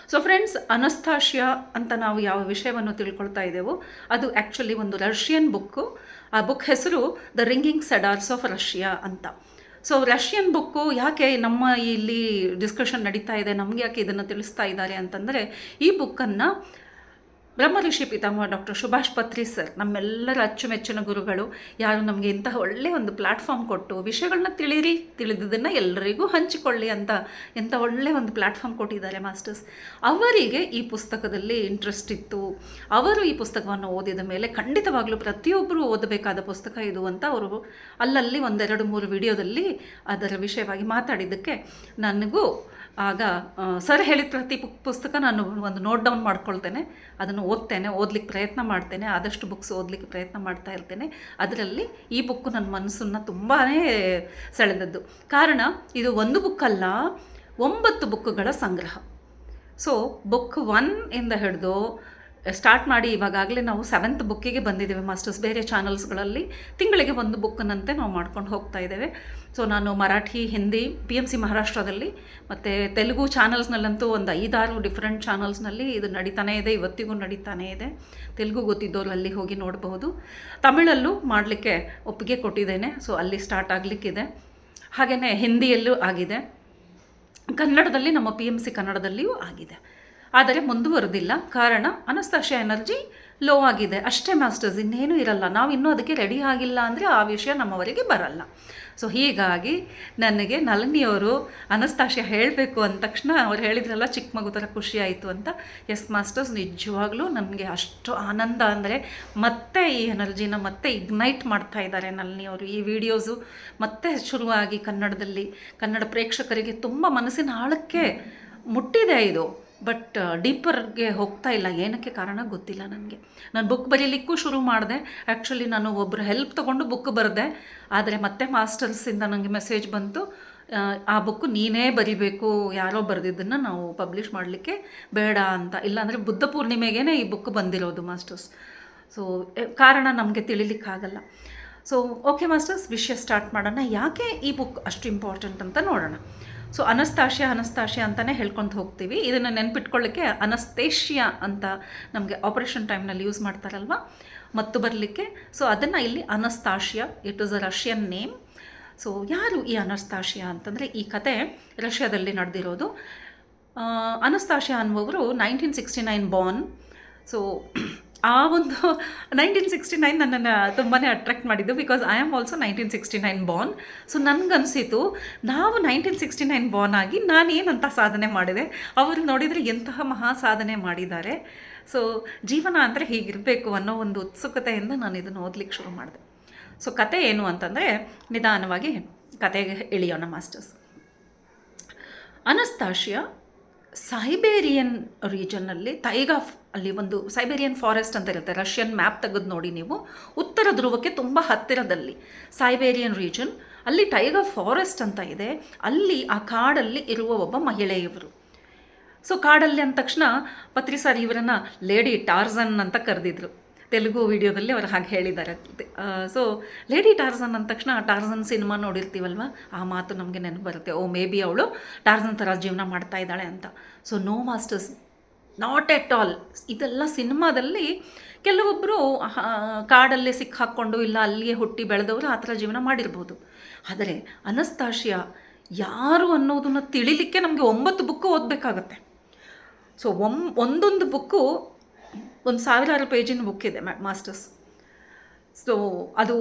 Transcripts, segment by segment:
So friends, ಅನಸ್ತಾಶಿಯಾ ಅಂತ ನಾವು ಯಾವ ವಿಷಯವನ್ನು ತಿಳ್ಕೊಳ್ತಾ ಇದ್ದೇವೋ ಅದು ಆ್ಯಕ್ಚುಲಿ ಒಂದು ರಷ್ಯನ್ ಬುಕ್ಕು. ಆ ಬುಕ್ ಹೆಸರು ದ ರಿಂಗಿಂಗ್ ಸೆಡಾರ್ಸ್ ಆಫ್ ರಷ್ಯಾ ಅಂತ. ಸೊ ರಷ್ಯನ್ ಬುಕ್ಕು ಯಾಕೆ ನಮ್ಮ ಇಲ್ಲಿ ಡಿಸ್ಕಷನ್ ನಡೀತಾ ಇದೆ, ನಮಗೆ ಯಾಕೆ ಇದನ್ನು ತಿಳಿಸ್ತಾ ಇದ್ದಾರೆ ಅಂತಂದರೆ, ಈ ಬುಕ್ಕನ್ನು ಬ್ರಹ್ಮಋಷಿ ಪಿತಾಮಹ ಡಾಕ್ಟರ್ ಸುಭಾಷ್ ಪತ್ರಿ ಸರ್, ನಮ್ಮೆಲ್ಲರ ಅಚ್ಚುಮೆಚ್ಚಿನ ಗುರುಗಳು, ಯಾರು ನಮಗೆ ಇಂತಹ ಒಳ್ಳೆಯ ಒಂದು ಪ್ಲ್ಯಾಟ್ಫಾರ್ಮ್ ಕೊಟ್ಟು ವಿಷಯಗಳನ್ನ ತಿಳಿದಿದ್ದನ್ನು ಎಲ್ಲರಿಗೂ ಹಂಚಿಕೊಳ್ಳಿ ಅಂತ ಎಂಥ ಒಳ್ಳೆಯ ಒಂದು ಪ್ಲ್ಯಾಟ್ಫಾರ್ಮ್ ಕೊಟ್ಟಿದ್ದಾರೆ ಮಾಸ್ಟರ್ಸ್. ಅವರಿಗೆ ಈ ಪುಸ್ತಕದಲ್ಲಿ ಇಂಟ್ರೆಸ್ಟ್ ಇತ್ತು. ಅವರು ಈ ಪುಸ್ತಕವನ್ನು ಓದಿದ ಮೇಲೆ ಖಂಡಿತವಾಗ್ಲೂ ಪ್ರತಿಯೊಬ್ಬರು ಓದಬೇಕಾದ ಪುಸ್ತಕ ಇದು ಅಂತ ಅವರು ಅಲ್ಲಲ್ಲಿ 1-2-3 ವಿಡಿಯೋದಲ್ಲಿ ಅದರ ವಿಷಯವಾಗಿ ಮಾತಾಡಿದ್ದಕ್ಕೆ ನನಗೂ ಆಗ ಸರ್ ಹೇಳಿದ ಪ್ರತಿ ಪುಸ್ತಕ ನಾನು ಒಂದು ನೋಟ್ ಡೌನ್ ಮಾಡ್ಕೊಳ್ತೇನೆ, ಅದನ್ನು ಓದಲಿಕ್ಕೆ ಪ್ರಯತ್ನ ಮಾಡ್ತೇನೆ, ಆದಷ್ಟು ಬುಕ್ಸ್ ಓದಲಿಕ್ಕೆ ಪ್ರಯತ್ನ ಮಾಡ್ತಾ ಇರ್ತೇನೆ. ಅದರಲ್ಲಿ ಈ ಬುಕ್ಕು ನನ್ನ ಮನಸ್ಸನ್ನು ತುಂಬಾ ಸೆಳೆದದ್ದು. ಕಾರಣ ಇದು ಒಂದು ಬುಕ್ಕಲ್ಲ, 9 ಬುಕ್ಕುಗಳ ಸಂಗ್ರಹ. ಸೊ ಬುಕ್ 1 ಇಂದ ಹಿಡಿದು ಸ್ಟಾರ್ಟ್ ಮಾಡಿ ಇವಾಗಲೇ ನಾವು 7th ಬುಕ್ಕಿಗೆ ಬಂದಿದ್ದೇವೆ ಮಾಸ್ಟರ್ಸ್. ಬೇರೆ ಚಾನಲ್ಸ್ಗಳಲ್ಲಿ ತಿಂಗಳಿಗೆ 1 ಬುಕ್ಕನ್ನಂತೆ ನಾವು ಮಾಡ್ಕೊಂಡು ಹೋಗ್ತಾ ಇದ್ದೇವೆ. ಸೊ ನಾನು ಮರಾಠಿ, ಹಿಂದಿ, PMC ಮಹಾರಾಷ್ಟ್ರದಲ್ಲಿ ಮತ್ತು ತೆಲುಗು ಚಾನಲ್ಸ್ನಲ್ಲಂತೂ ಒಂದು 5-6 ಡಿಫ್ರೆಂಟ್ ಚಾನಲ್ಸ್ನಲ್ಲಿ ಇದು ನಡೀತಾನೇ ಇದೆ, ಇವತ್ತಿಗೂ ನಡೀತಾನೇ ಇದೆ. ತೆಲುಗು ಗೊತ್ತಿದ್ದವರು ಅಲ್ಲಿ ಹೋಗಿ ನೋಡಬಹುದು. ತಮಿಳಲ್ಲೂ ಮಾಡಲಿಕ್ಕೆ ಒಪ್ಪಿಗೆ ಕೊಟ್ಟಿದ್ದೇನೆ, ಸೊ ಅಲ್ಲಿ ಸ್ಟಾರ್ಟ್ ಆಗಲಿಕ್ಕಿದೆ. ಹಾಗೆಯೇ ಹಿಂದಿಯಲ್ಲೂ ಆಗಿದೆ, ಕನ್ನಡದಲ್ಲಿ ನಮ್ಮ PMC ಕನ್ನಡದಲ್ಲಿಯೂ ಆಗಿದೆ. ಆದರೆ ಮುಂದುವರೆದಿಲ್ಲ. ಕಾರಣ ಅನಸ್ತಾಶಿಯಾ ಎನರ್ಜಿ ಲೋ ಆಗಿದೆ ಅಷ್ಟೇ ಮಾಸ್ಟರ್ಸ್, ಇನ್ನೇನು ಇರಲ್ಲ. ನಾವು ಇನ್ನೂ ಅದಕ್ಕೆ ರೆಡಿ ಆಗಿಲ್ಲ ಅಂದರೆ ಆ ವಿಷಯ ನಮ್ಮವರೆಗೆ ಬರಲ್ಲ. ಸೊ ಹೀಗಾಗಿ ನನಗೆ ನಳಿನಿಯವರು ಅನಸ್ತಾಶಿಯಾ ಹೇಳಬೇಕು ಅಂದ ತಕ್ಷಣ ಅವ್ರು ಹೇಳಿದ್ರಲ್ಲ, ಚಿಕ್ಕ ಮಗು ಥರ ಖುಷಿ ಆಯಿತು ಅಂತ. ಎಸ್ ಮಾಸ್ಟರ್ಸ್, ನಿಜವಾಗ್ಲೂ ನನಗೆ ಅಷ್ಟು ಆನಂದ ಅಂದರೆ ಮತ್ತೆ ಈ ಎನರ್ಜಿನ ಮತ್ತೆ ಇಗ್ನೈಟ್ ಮಾಡ್ತಾ ಇದ್ದಾರೆ ನಳಿನಿಯವರು. ಈ ವಿಡಿಯೋಸು ಮತ್ತೆ ಶುರುವಾಗಿ ಕನ್ನಡ ಪ್ರೇಕ್ಷಕರಿಗೆ ತುಂಬ ಮನಸ್ಸಿನ ಆಳಕ್ಕೆ ಮುಟ್ಟಿದೆ ಇದು. ಬಟ್ ಡೀಪರ್ಗೆ ಹೋಗ್ತಾ ಇಲ್ಲ. ಏನಕ್ಕೆ ಕಾರಣ ಗೊತ್ತಿಲ್ಲ ನನಗೆ. ನಾನು ಬುಕ್ ಬರೀಲಿಕ್ಕೂ ಶುರು ಮಾಡಿದೆ. ಆ್ಯಕ್ಚುಲಿ ನಾನು ಒಬ್ಬರು ಹೆಲ್ಪ್ ತೊಗೊಂಡು ಬುಕ್ ಬರೆದೆ. ಆದರೆ ಮತ್ತೆ ಮಾಸ್ಟರ್ಸಿಂದ ನನಗೆ ಮೆಸೇಜ್ ಬಂತು, ಆ ಬುಕ್ಕು ನೀನೇ ಬರಿಬೇಕು, ಯಾರೋ ಬರೆದಿದ್ದನ್ನು ನಾವು ಪಬ್ಲಿಷ್ ಮಾಡಲಿಕ್ಕೆ ಬೇಡ ಅಂತ. ಇಲ್ಲಾಂದರೆ ಬುದ್ಧ ಪೂರ್ಣಿಮೆಗೇ ಈ ಬುಕ್ ಬಂದಿರೋದು ಮಾಸ್ಟರ್ಸ್. ಸೊ ಕಾರಣ ನಮಗೆ ತಿಳಿಲಿಕ್ಕಾಗಲ್ಲ. ಸೊ ಓಕೆ ಮಾಸ್ಟರ್ಸ್, ವಿಷಯ ಸ್ಟಾರ್ಟ್ ಮಾಡೋಣ. ಯಾಕೆ ಈ ಬುಕ್ ಅಷ್ಟು ಇಂಪಾರ್ಟೆಂಟ್ ಅಂತ ನೋಡೋಣ. ಸೊ ಅನಸ್ತಾಶಿಯಾ ಅಂತಲೇ ಹೇಳ್ಕೊಂಡು ಹೋಗ್ತೀವಿ. ಇದನ್ನು ನೆನ್ಪಿಟ್ಕೊಳ್ಳಿಕ್ಕೆ ಅನಸ್ತೇಷಿಯಾ ಅಂತ ನಮಗೆ ಆಪರೇಷನ್ ಟೈಮ್ನಲ್ಲಿ ಯೂಸ್ ಮಾಡ್ತಾರಲ್ವ, ಮತ್ತು ಬರಲಿಕ್ಕೆ. ಸೊ ಅದನ್ನು ಇಲ್ಲಿ Anastasia, it is a Russian name. So ಯಾರು ಈ ಅನಸ್ತಾಶಿಯಾ ಅಂತಂದರೆ, ಈ ಕತೆ ರಷ್ಯಾದಲ್ಲಿ ನಡೆದಿರೋದು. ಅನಸ್ತಾಶಿಯಾ ಅನ್ನುವರು 1969 ಬಾರ್ನ್. ಸೊ ಆ ಒಂದು 1969 ನನ್ನನ್ನು ತುಂಬಾ ಅಟ್ರಾಕ್ಟ್ ಮಾಡಿದ್ದು, because I am also 1969 born. So ನನಗನ್ಸಿತು, ನಾವು 1969 ಬಾರ್ನ್ ಆಗಿ ನಾನೇನಂತ ಸಾಧನೆ ಮಾಡಿದೆ, ಅವರು ನೋಡಿದರೆ ಎಂತಹ ಮಹಾ ಸಾಧನೆ ಮಾಡಿದ್ದಾರೆ. ಸೊ ಜೀವನ ಅಂದರೆ ಹೀಗಿರಬೇಕು ಅನ್ನೋ ಒಂದು ಉತ್ಸುಕತೆಯಿಂದ ನಾನು ಇದನ್ನು ಓದಲಿಕ್ಕೆ ಶುರು ಮಾಡಿದೆ. ಸೊ ಕತೆ ಏನು ಅಂತಂದರೆ, ನಿಧಾನವಾಗಿ ಕತೆಗೆ ಇಳಿಯೋಣ ಮಾಸ್ಟರ್ಸ್. ಅನಸ್ತಾಶಿಯಾ ಸೈಬೇರಿಯನ್ ರೀಜನ್ನಲ್ಲಿ ಅಲ್ಲಿ ಒಂದು ಸೈಬೇರಿಯನ್ ಫಾರೆಸ್ಟ್ ಅಂತ ಇರುತ್ತೆ. ರಷ್ಯನ್ ಮ್ಯಾಪ್ ತೆಗೆದು ನೋಡಿ ನೀವು, ಉತ್ತರ ಧ್ರುವಕ್ಕೆ ತುಂಬ ಹತ್ತಿರದಲ್ಲಿ ಸೈಬೇರಿಯನ್ ರೀಜನ್, ಅಲ್ಲಿ ಟೈಗಾ ಫಾರೆಸ್ಟ್ ಅಂತ ಇದೆ. ಅಲ್ಲಿ ಆ ಕಾಡಲ್ಲಿ ಇರುವ ಒಬ್ಬ ಮಹಿಳೆ ಇವರು. ಸೊ ಕಾಡಲ್ಲಿ ಅಂದ ತಕ್ಷಣ ಪತ್ರಿ ಸರ್ ಇವರನ್ನು ಲೇಡಿ ಟಾರ್ಜನ್ ಅಂತ ಕರೆದಿದ್ರು. ತೆಲುಗು ವಿಡಿಯೋದಲ್ಲಿ ಅವರು ಹಾಗೆ ಹೇಳಿದ್ದಾರೆ. ಸೊ ಲೇಡಿ ಟಾರ್ಜನ್ ಅಂದ ತಕ್ಷಣ ಟಾರ್ಜನ್ ಸಿನಿಮಾ ನೋಡಿರ್ತೀವಲ್ವ, ಆ ಮಾತು ನಮಗೆ ನೆನಪು ಬರುತ್ತೆ. ಓ ಮೇ ಬಿ ಅವಳು ಟಾರ್ಜನ್ ಥರ ಜೀವನ ಮಾಡ್ತಾ ಇದ್ದಾಳೆ ಅಂತ. So no masters, not at all. ಇದೆಲ್ಲ ಸಿನಿಮಾದಲ್ಲಿ ಕೆಲವೊಬ್ಬರು ಕಾಡಲ್ಲೇ ಸಿಕ್ಕಾಕ್ಕೊಂಡು ಇಲ್ಲ ಅಲ್ಲಿಯೇ ಹುಟ್ಟಿ ಬೆಳೆದವರು ಆ ಥರ ಜೀವನ ಮಾಡಿರ್ಬೋದು. ಆದರೆ ಅನಸ್ತಾಶಿಯಾ ಯಾರು ಅನ್ನೋದನ್ನು ತಿಳಿಲಿಕ್ಕೆ ನಮಗೆ 9 ಬುಕ್ಕು ಓದಬೇಕಾಗತ್ತೆ. ಸೊ ಒಂದೊಂದು ಬುಕ್ಕು 1000 ಪೇಜಿನ ಬುಕ್ ಇದೆ ಮಾಸ್ಟರ್ಸ್. ಸೊ ಅದು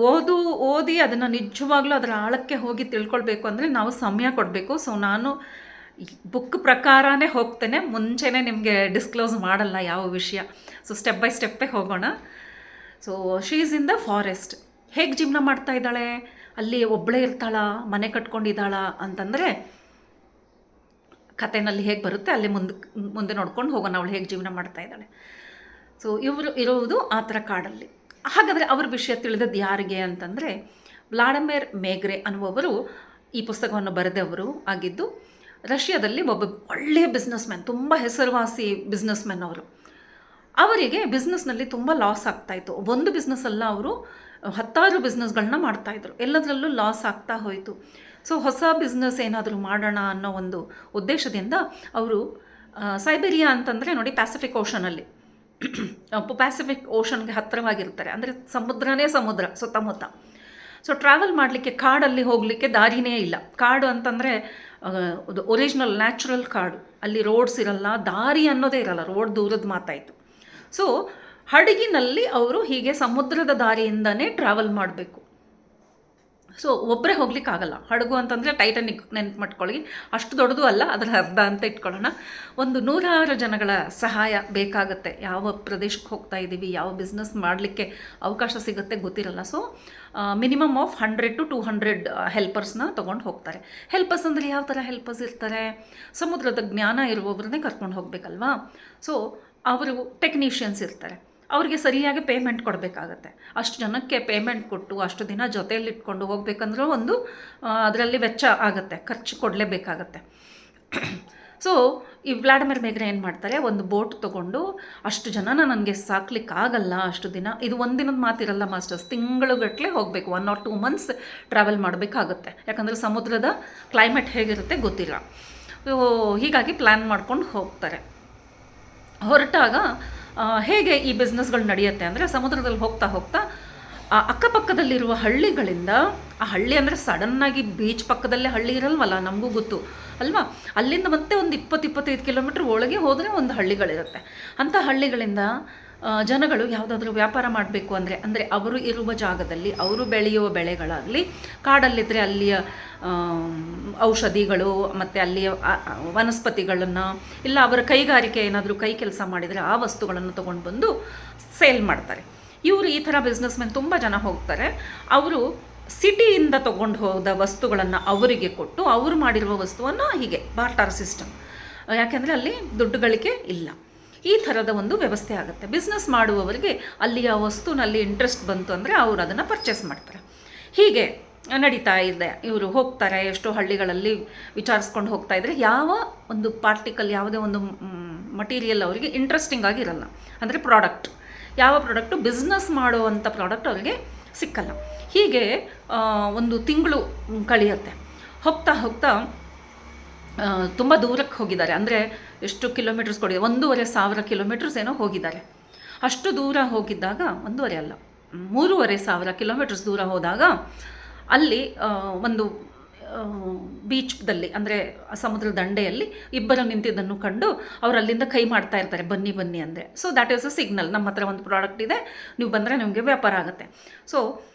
ಓದಿ ಅದನ್ನು ನಿಜವಾಗ್ಲೂ ಅದರ ಆಳಕ್ಕೆ ಹೋಗಿ ತಿಳ್ಕೊಳ್ಬೇಕು ಅಂದರೆ ನಾವು ಸಮಯ ಕೊಡಬೇಕು. ಸೊ ನಾನು ಬುಕ್ ಪ್ರಕಾರನೇ ಹೋಗ್ತೇನೆ, ಮುಂಚೆನೇ ನಿಮಗೆ ಡಿಸ್ಕ್ಲೋಸ್ ಮಾಡಲ್ಲ ಯಾವ ವಿಷಯ. ಸೊ ಸ್ಟೆಪ್ ಬೈ ಸ್ಟೆಪ್ಪೇ ಹೋಗೋಣ. So she is in the forest. ಹೇಗೆ ಜೀವನ ಮಾಡ್ತಾ ಇದ್ದಾಳೆ, ಅಲ್ಲಿ ಒಬ್ಬಳೇ ಇರ್ತಾಳ, ಮನೆ ಕಟ್ಕೊಂಡಿದ್ದಾಳ ಅಂತಂದರೆ ಕಥೆನಲ್ಲಿ ಹೇಗೆ ಬರುತ್ತೆ ಅಲ್ಲಿ ಮುಂದೆ ನೋಡ್ಕೊಂಡು ಹೋಗೋಣ ಅವಳು ಹೇಗೆ ಜೀವನ ಮಾಡ್ತಾ ಇದ್ದಾಳೆ. ಸೊ ಇವರು ಇರೋದು ಆ ಥರ ಕಾಡಲ್ಲಿ. ಹಾಗಾದರೆ ಅವ್ರ ವಿಷಯ ತಿಳಿದದ್ದು ಯಾರಿಗೆ ಅಂತಂದರೆ, ವ್ಲಾಡಿಮಿರ್ ಮೇಗ್ರೆ ಅನ್ನುವವರು ಈ ಪುಸ್ತಕವನ್ನು ಬರೆದವರು ಆಗಿದ್ದು. ರಷ್ಯಾದಲ್ಲಿ ಒಬ್ಬ ಒಳ್ಳೆಯ ಬಿಸ್ನೆಸ್ಮ್ಯಾನ್, ತುಂಬ ಹೆಸರುವಾಸಿ ಬಿಸ್ನೆಸ್ಮ್ಯಾನ್ ಅವರು. ಅವರಿಗೆ ಬಿಸ್ನೆಸ್ನಲ್ಲಿ ತುಂಬ ಲಾಸ್ ಆಗ್ತಾಯಿತ್ತು. ಒಂದು ಬಿಸ್ನೆಸ್ಸಲ್ಲ, ಅವರು 10 ಬಿಸ್ನೆಸ್ಗಳನ್ನ ಮಾಡ್ತಾಯಿದ್ರು. ಎಲ್ಲದರಲ್ಲೂ ಲಾಸ್ ಆಗ್ತಾ ಹೋಯಿತು. ಸೊ ಹೊಸ ಬಿಸ್ನೆಸ್ ಏನಾದರೂ ಮಾಡೋಣ ಅನ್ನೋ ಒಂದು ಉದ್ದೇಶದಿಂದ ಅವರು ಸೈಬೀರಿಯಾ ಅಂತಂದರೆ ನೋಡಿ ಪ್ಯಾಸಿಫಿಕ್ ಓಷನಲ್ಲಿ ಪ್ಯಾಸಿಫಿಕ್ ಓಷನ್ಗೆ ಹತ್ತಿರವಾಗಿರ್ತಾರೆ, ಅಂದರೆ ಸಮುದ್ರನೇ ಸಮುದ್ರ ಸುತ್ತಮುತ್ತ. ಸೊ ಟ್ರಾವೆಲ್ ಮಾಡಲಿಕ್ಕೆ ಕಾಡಲ್ಲಿ ಹೋಗಲಿಕ್ಕೆ ದಾರಿನೇ ಇಲ್ಲ. ಕಾಡು ಅಂತಂದರೆ ಅದು ಒರಿಜಿನಲ್ ನ್ಯಾಚುರಲ್ ಕಾಡು, ಅಲ್ಲಿ ರೋಡ್ಸ್ ಇರಲ್ಲ, ದಾರಿ ಅನ್ನೋದೇ ಇರಲ್ಲ, ರೋಡ್ ದೂರದ ಮಾತಾಯಿತು. ಸೊ ಹಡಗಿನಲ್ಲಿ ಅವರು ಹೀಗೆ ಸಮುದ್ರದ ದಾರಿಯಿಂದನೇ ಟ್ರಾವೆಲ್ ಮಾಡಬೇಕು. ಸೊ ಒಬ್ಬರೇ ಹೋಗ್ಲಿಕ್ಕಾಗಲ್ಲ. ಹಡಗು ಅಂತಂದರೆ ಟೈಟಾನಿಕ್ ನೆನಪು ಮಾಡ್ಕೊಳ್ಳಿ, ಅಷ್ಟು ದೊಡ್ಡದು ಅಲ್ಲ, ಅದರ ಅರ್ಧ ಅಂತ ಇಟ್ಕೊಳ್ಳೋಣ. ಒಂದು 100 ಜನಗಳ ಸಹಾಯ ಬೇಕಾಗುತ್ತೆ. ಯಾವ ಪ್ರದೇಶಕ್ಕೆ ಹೋಗ್ತಾ ಇದ್ದೀವಿ, ಯಾವ ಬಿಸ್ನೆಸ್ ಮಾಡಲಿಕ್ಕೆ ಅವಕಾಶ ಸಿಗುತ್ತೆ ಗೊತ್ತಿರಲ್ಲ. ಸೊ ಮಿನಿಮಮ್ ಆಫ್ 100 to 200 ಹೆಲ್ಪರ್ಸ್ನ ತೊಗೊಂಡು ಹೋಗ್ತಾರೆ. ಹೆಲ್ಪರ್ಸ್ ಅಂದರೆ ಯಾವ ಥರ ಹೆಲ್ಪರ್ಸ್ ಇರ್ತಾರೆ? ಸಮುದ್ರದ ಜ್ಞಾನ ಇರುವವ್ರನ್ನೇ ಕರ್ಕೊಂಡು ಹೋಗಬೇಕಲ್ವಾ. ಸೊ ಅವರು ಟೆಕ್ನಿಷಿಯನ್ಸ್ ಇರ್ತಾರೆ, ಅವರಿಗೆ ಸರಿಯಾಗಿ ಪೇಮೆಂಟ್ ಕೊಡಬೇಕಾಗತ್ತೆ. ಅಷ್ಟು ಜನಕ್ಕೆ ಪೇಮೆಂಟ್ ಕೊಟ್ಟು ಅಷ್ಟು ದಿನ ಜೊತೆಯಲ್ಲಿ ಇಟ್ಕೊಂಡು ಹೋಗ್ಬೇಕಂದ್ರೂ ಒಂದು ಅದರಲ್ಲಿ ವೆಚ್ಚ ಆಗುತ್ತೆ, ಖರ್ಚು ಕೊಡಲೇಬೇಕಾಗತ್ತೆ. ಸೊ ಈ ವ್ಲಾಡಿಮಿರ್ ಮೇಗ್ರೆ ಏನು ಮಾಡ್ತಾರೆ, ಒಂದು ಬೋಟ್ ತೊಗೊಂಡು ಅಷ್ಟು ಜನನ ನನಗೆ ಸಾಕ್ಲಿಕ್ಕಾಗಲ್ಲ ಅಷ್ಟು ದಿನ, ಇದು ಒಂದಿನದ ಮಾತಿರಲ್ಲ ಮಾಸ್ಟರ್ಸ್, ತಿಂಗಳುಗಟ್ಟಲೆ ಹೋಗಬೇಕು, 1 or 2 months ಟ್ರಾವೆಲ್ ಮಾಡಬೇಕಾಗುತ್ತೆ. ಯಾಕಂದರೆ ಸಮುದ್ರದ ಕ್ಲೈಮೇಟ್ ಹೇಗಿರುತ್ತೆ ಗೊತ್ತಿಲ್ಲ. ಸೊ ಹೀಗಾಗಿ ಪ್ಲ್ಯಾನ್ ಮಾಡ್ಕೊಂಡು ಹೋಗ್ತಾರೆ. ಹೊರಟಾಗ ಹೇಗೆ ಈ ಬಿಸ್ನೆಸ್ಗಳು ನಡೆಯುತ್ತೆ ಅಂದರೆ, ಸಮುದ್ರದಲ್ಲಿ ಹೋಗ್ತಾ ಹೋಗ್ತಾ ಆ ಅಕ್ಕಪಕ್ಕದಲ್ಲಿರುವ ಹಳ್ಳಿಗಳಿಂದ, ಆ ಹಳ್ಳಿ ಅಂದರೆ ಸಡನ್ನಾಗಿ ಬೀಚ್ ಪಕ್ಕದಲ್ಲೇ ಹಳ್ಳಿ ಇರಲ್ವಲ್ಲ, ನಮಗೂ ಗೊತ್ತು ಅಲ್ವಾ, ಅಲ್ಲಿಂದ ಮತ್ತೆ ಒಂದು 20-25 ಕಿಲೋಮೀಟ್ರ್ ಒಳಗೆ ಹೋದರೆ ಒಂದು ಹಳ್ಳಿಗಳಿರುತ್ತೆ. ಅಂಥ ಹಳ್ಳಿಗಳಿಂದ ಜನಗಳು ಯಾವುದಾದ್ರೂ ವ್ಯಾಪಾರ ಮಾಡಬೇಕು ಅಂದರೆ ಅವರು ಇರುವ ಜಾಗದಲ್ಲಿ ಅವರು ಬೆಳೆಯುವ ಬೆಳೆಗಳಾಗಲಿ, ಕಾಡಲ್ಲಿದ್ದರೆ ಅಲ್ಲಿಯ ಔಷಧಿಗಳು ಮತ್ತು ಅಲ್ಲಿಯ ವನಸ್ಪತಿಗಳನ್ನು, ಇಲ್ಲ ಅವರ ಕೈಗಾರಿಕೆ ಏನಾದರೂ ಕೈ ಕೆಲಸ ಮಾಡಿದರೆ ಆ ವಸ್ತುಗಳನ್ನು ತೊಗೊಂಡು ಬಂದು ಸೇಲ್ ಮಾಡ್ತಾರೆ. ಇವರು ಈ ಥರ ಬಿಸ್ನೆಸ್ಮೆನ್ ತುಂಬ ಜನ ಹೋಗ್ತಾರೆ. ಅವರು ಸಿಟಿಯಿಂದ ತೊಗೊಂಡು ಹೋದ ವಸ್ತುಗಳನ್ನು ಅವರಿಗೆ ಕೊಟ್ಟು ಅವರು ಮಾಡಿರುವ ವಸ್ತುವನ್ನು ಹೀಗೆ ಬಾರ್ಟರ್ ಸಿಸ್ಟಮ್, ಯಾಕೆಂದರೆ ಅಲ್ಲಿ ದುಡ್ಡು ಗಳಿಕೆ ಇಲ್ಲ, ಈ ಥರದ ಒಂದು ವ್ಯವಸ್ಥೆ ಆಗುತ್ತೆ. ಬಿಸ್ನೆಸ್ ಮಾಡುವವರಿಗೆ ಅಲ್ಲಿಯ ವಸ್ತುನಲ್ಲಿ ಇಂಟ್ರೆಸ್ಟ್ ಬಂತು ಅಂದರೆ ಅವರು ಅದನ್ನು ಪರ್ಚೇಸ್ ಮಾಡ್ತಾರೆ. ಹೀಗೆ ನಡೀತಾ ಇದೆ. ಇವರು ಹೋಗ್ತಾರೆ, ಎಷ್ಟೋ ಹಳ್ಳಿಗಳಲ್ಲಿ ವಿಚಾರಿಸ್ಕೊಂಡು ಹೋಗ್ತಾ ಇದ್ದರೆ ಯಾವ ಒಂದು ಪಾರ್ಟಿಕಲ್, ಯಾವುದೇ ಒಂದು ಮಟೀರಿಯಲ್ ಅವರಿಗೆ ಇಂಟ್ರೆಸ್ಟಿಂಗ್ ಆಗಿರಲ್ಲ. ಅಂದರೆ ಪ್ರಾಡಕ್ಟ್, ಯಾವ ಪ್ರಾಡಕ್ಟು ಬಿಸ್ನೆಸ್ ಮಾಡುವಂಥ ಪ್ರಾಡಕ್ಟ್ ಅವರಿಗೆ ಸಿಕ್ಕಲ್ಲ. ಹೀಗೆ ಒಂದು ತಿಂಗಳು ಕಳೆಯುತ್ತೆ. ಹೋಗ್ತಾ ಹೋಗ್ತಾ ತುಂಬ ದೂರಕ್ಕೆ ಹೋಗಿದ್ದಾರೆ, ಅಂದರೆ ಎಷ್ಟು ಕಿಲೋಮೀಟರ್ಸ್ ಕೊಡಿ, 1,500 ಕಿಲೋಮೀಟರ್ಸ್ ಏನೋ ಹೋಗಿದ್ದಾರೆ. ಅಷ್ಟು ದೂರ ಹೋಗಿದ್ದಾಗ, 1,500 ಅಲ್ಲ 3,500 ಕಿಲೋಮೀಟರ್ಸ್ ದೂರ ಹೋದಾಗ ಅಲ್ಲಿ ಒಂದು ಬೀಚ್ದಲ್ಲಿ, ಅಂದರೆ ಸಮುದ್ರ ದಂಡೆಯಲ್ಲಿ ಇಬ್ಬರು ನಿಂತಿದ್ದನ್ನು ಕಂಡು ಅವರು ಅಲ್ಲಿಂದ ಕೈ ಮಾಡ್ತಾ ಇರ್ತಾರೆ, ಬನ್ನಿ ಬನ್ನಿ ಅಂದರೆ. So that is a signal, ನಮ್ಮ ಹತ್ರ ಒಂದು ಪ್ರಾಡಕ್ಟ್ ಇದೆ, ನೀವು ಬಂದರೆ ನಿಮಗೆ ವ್ಯಾಪಾರ ಆಗುತ್ತೆ. ಸೊ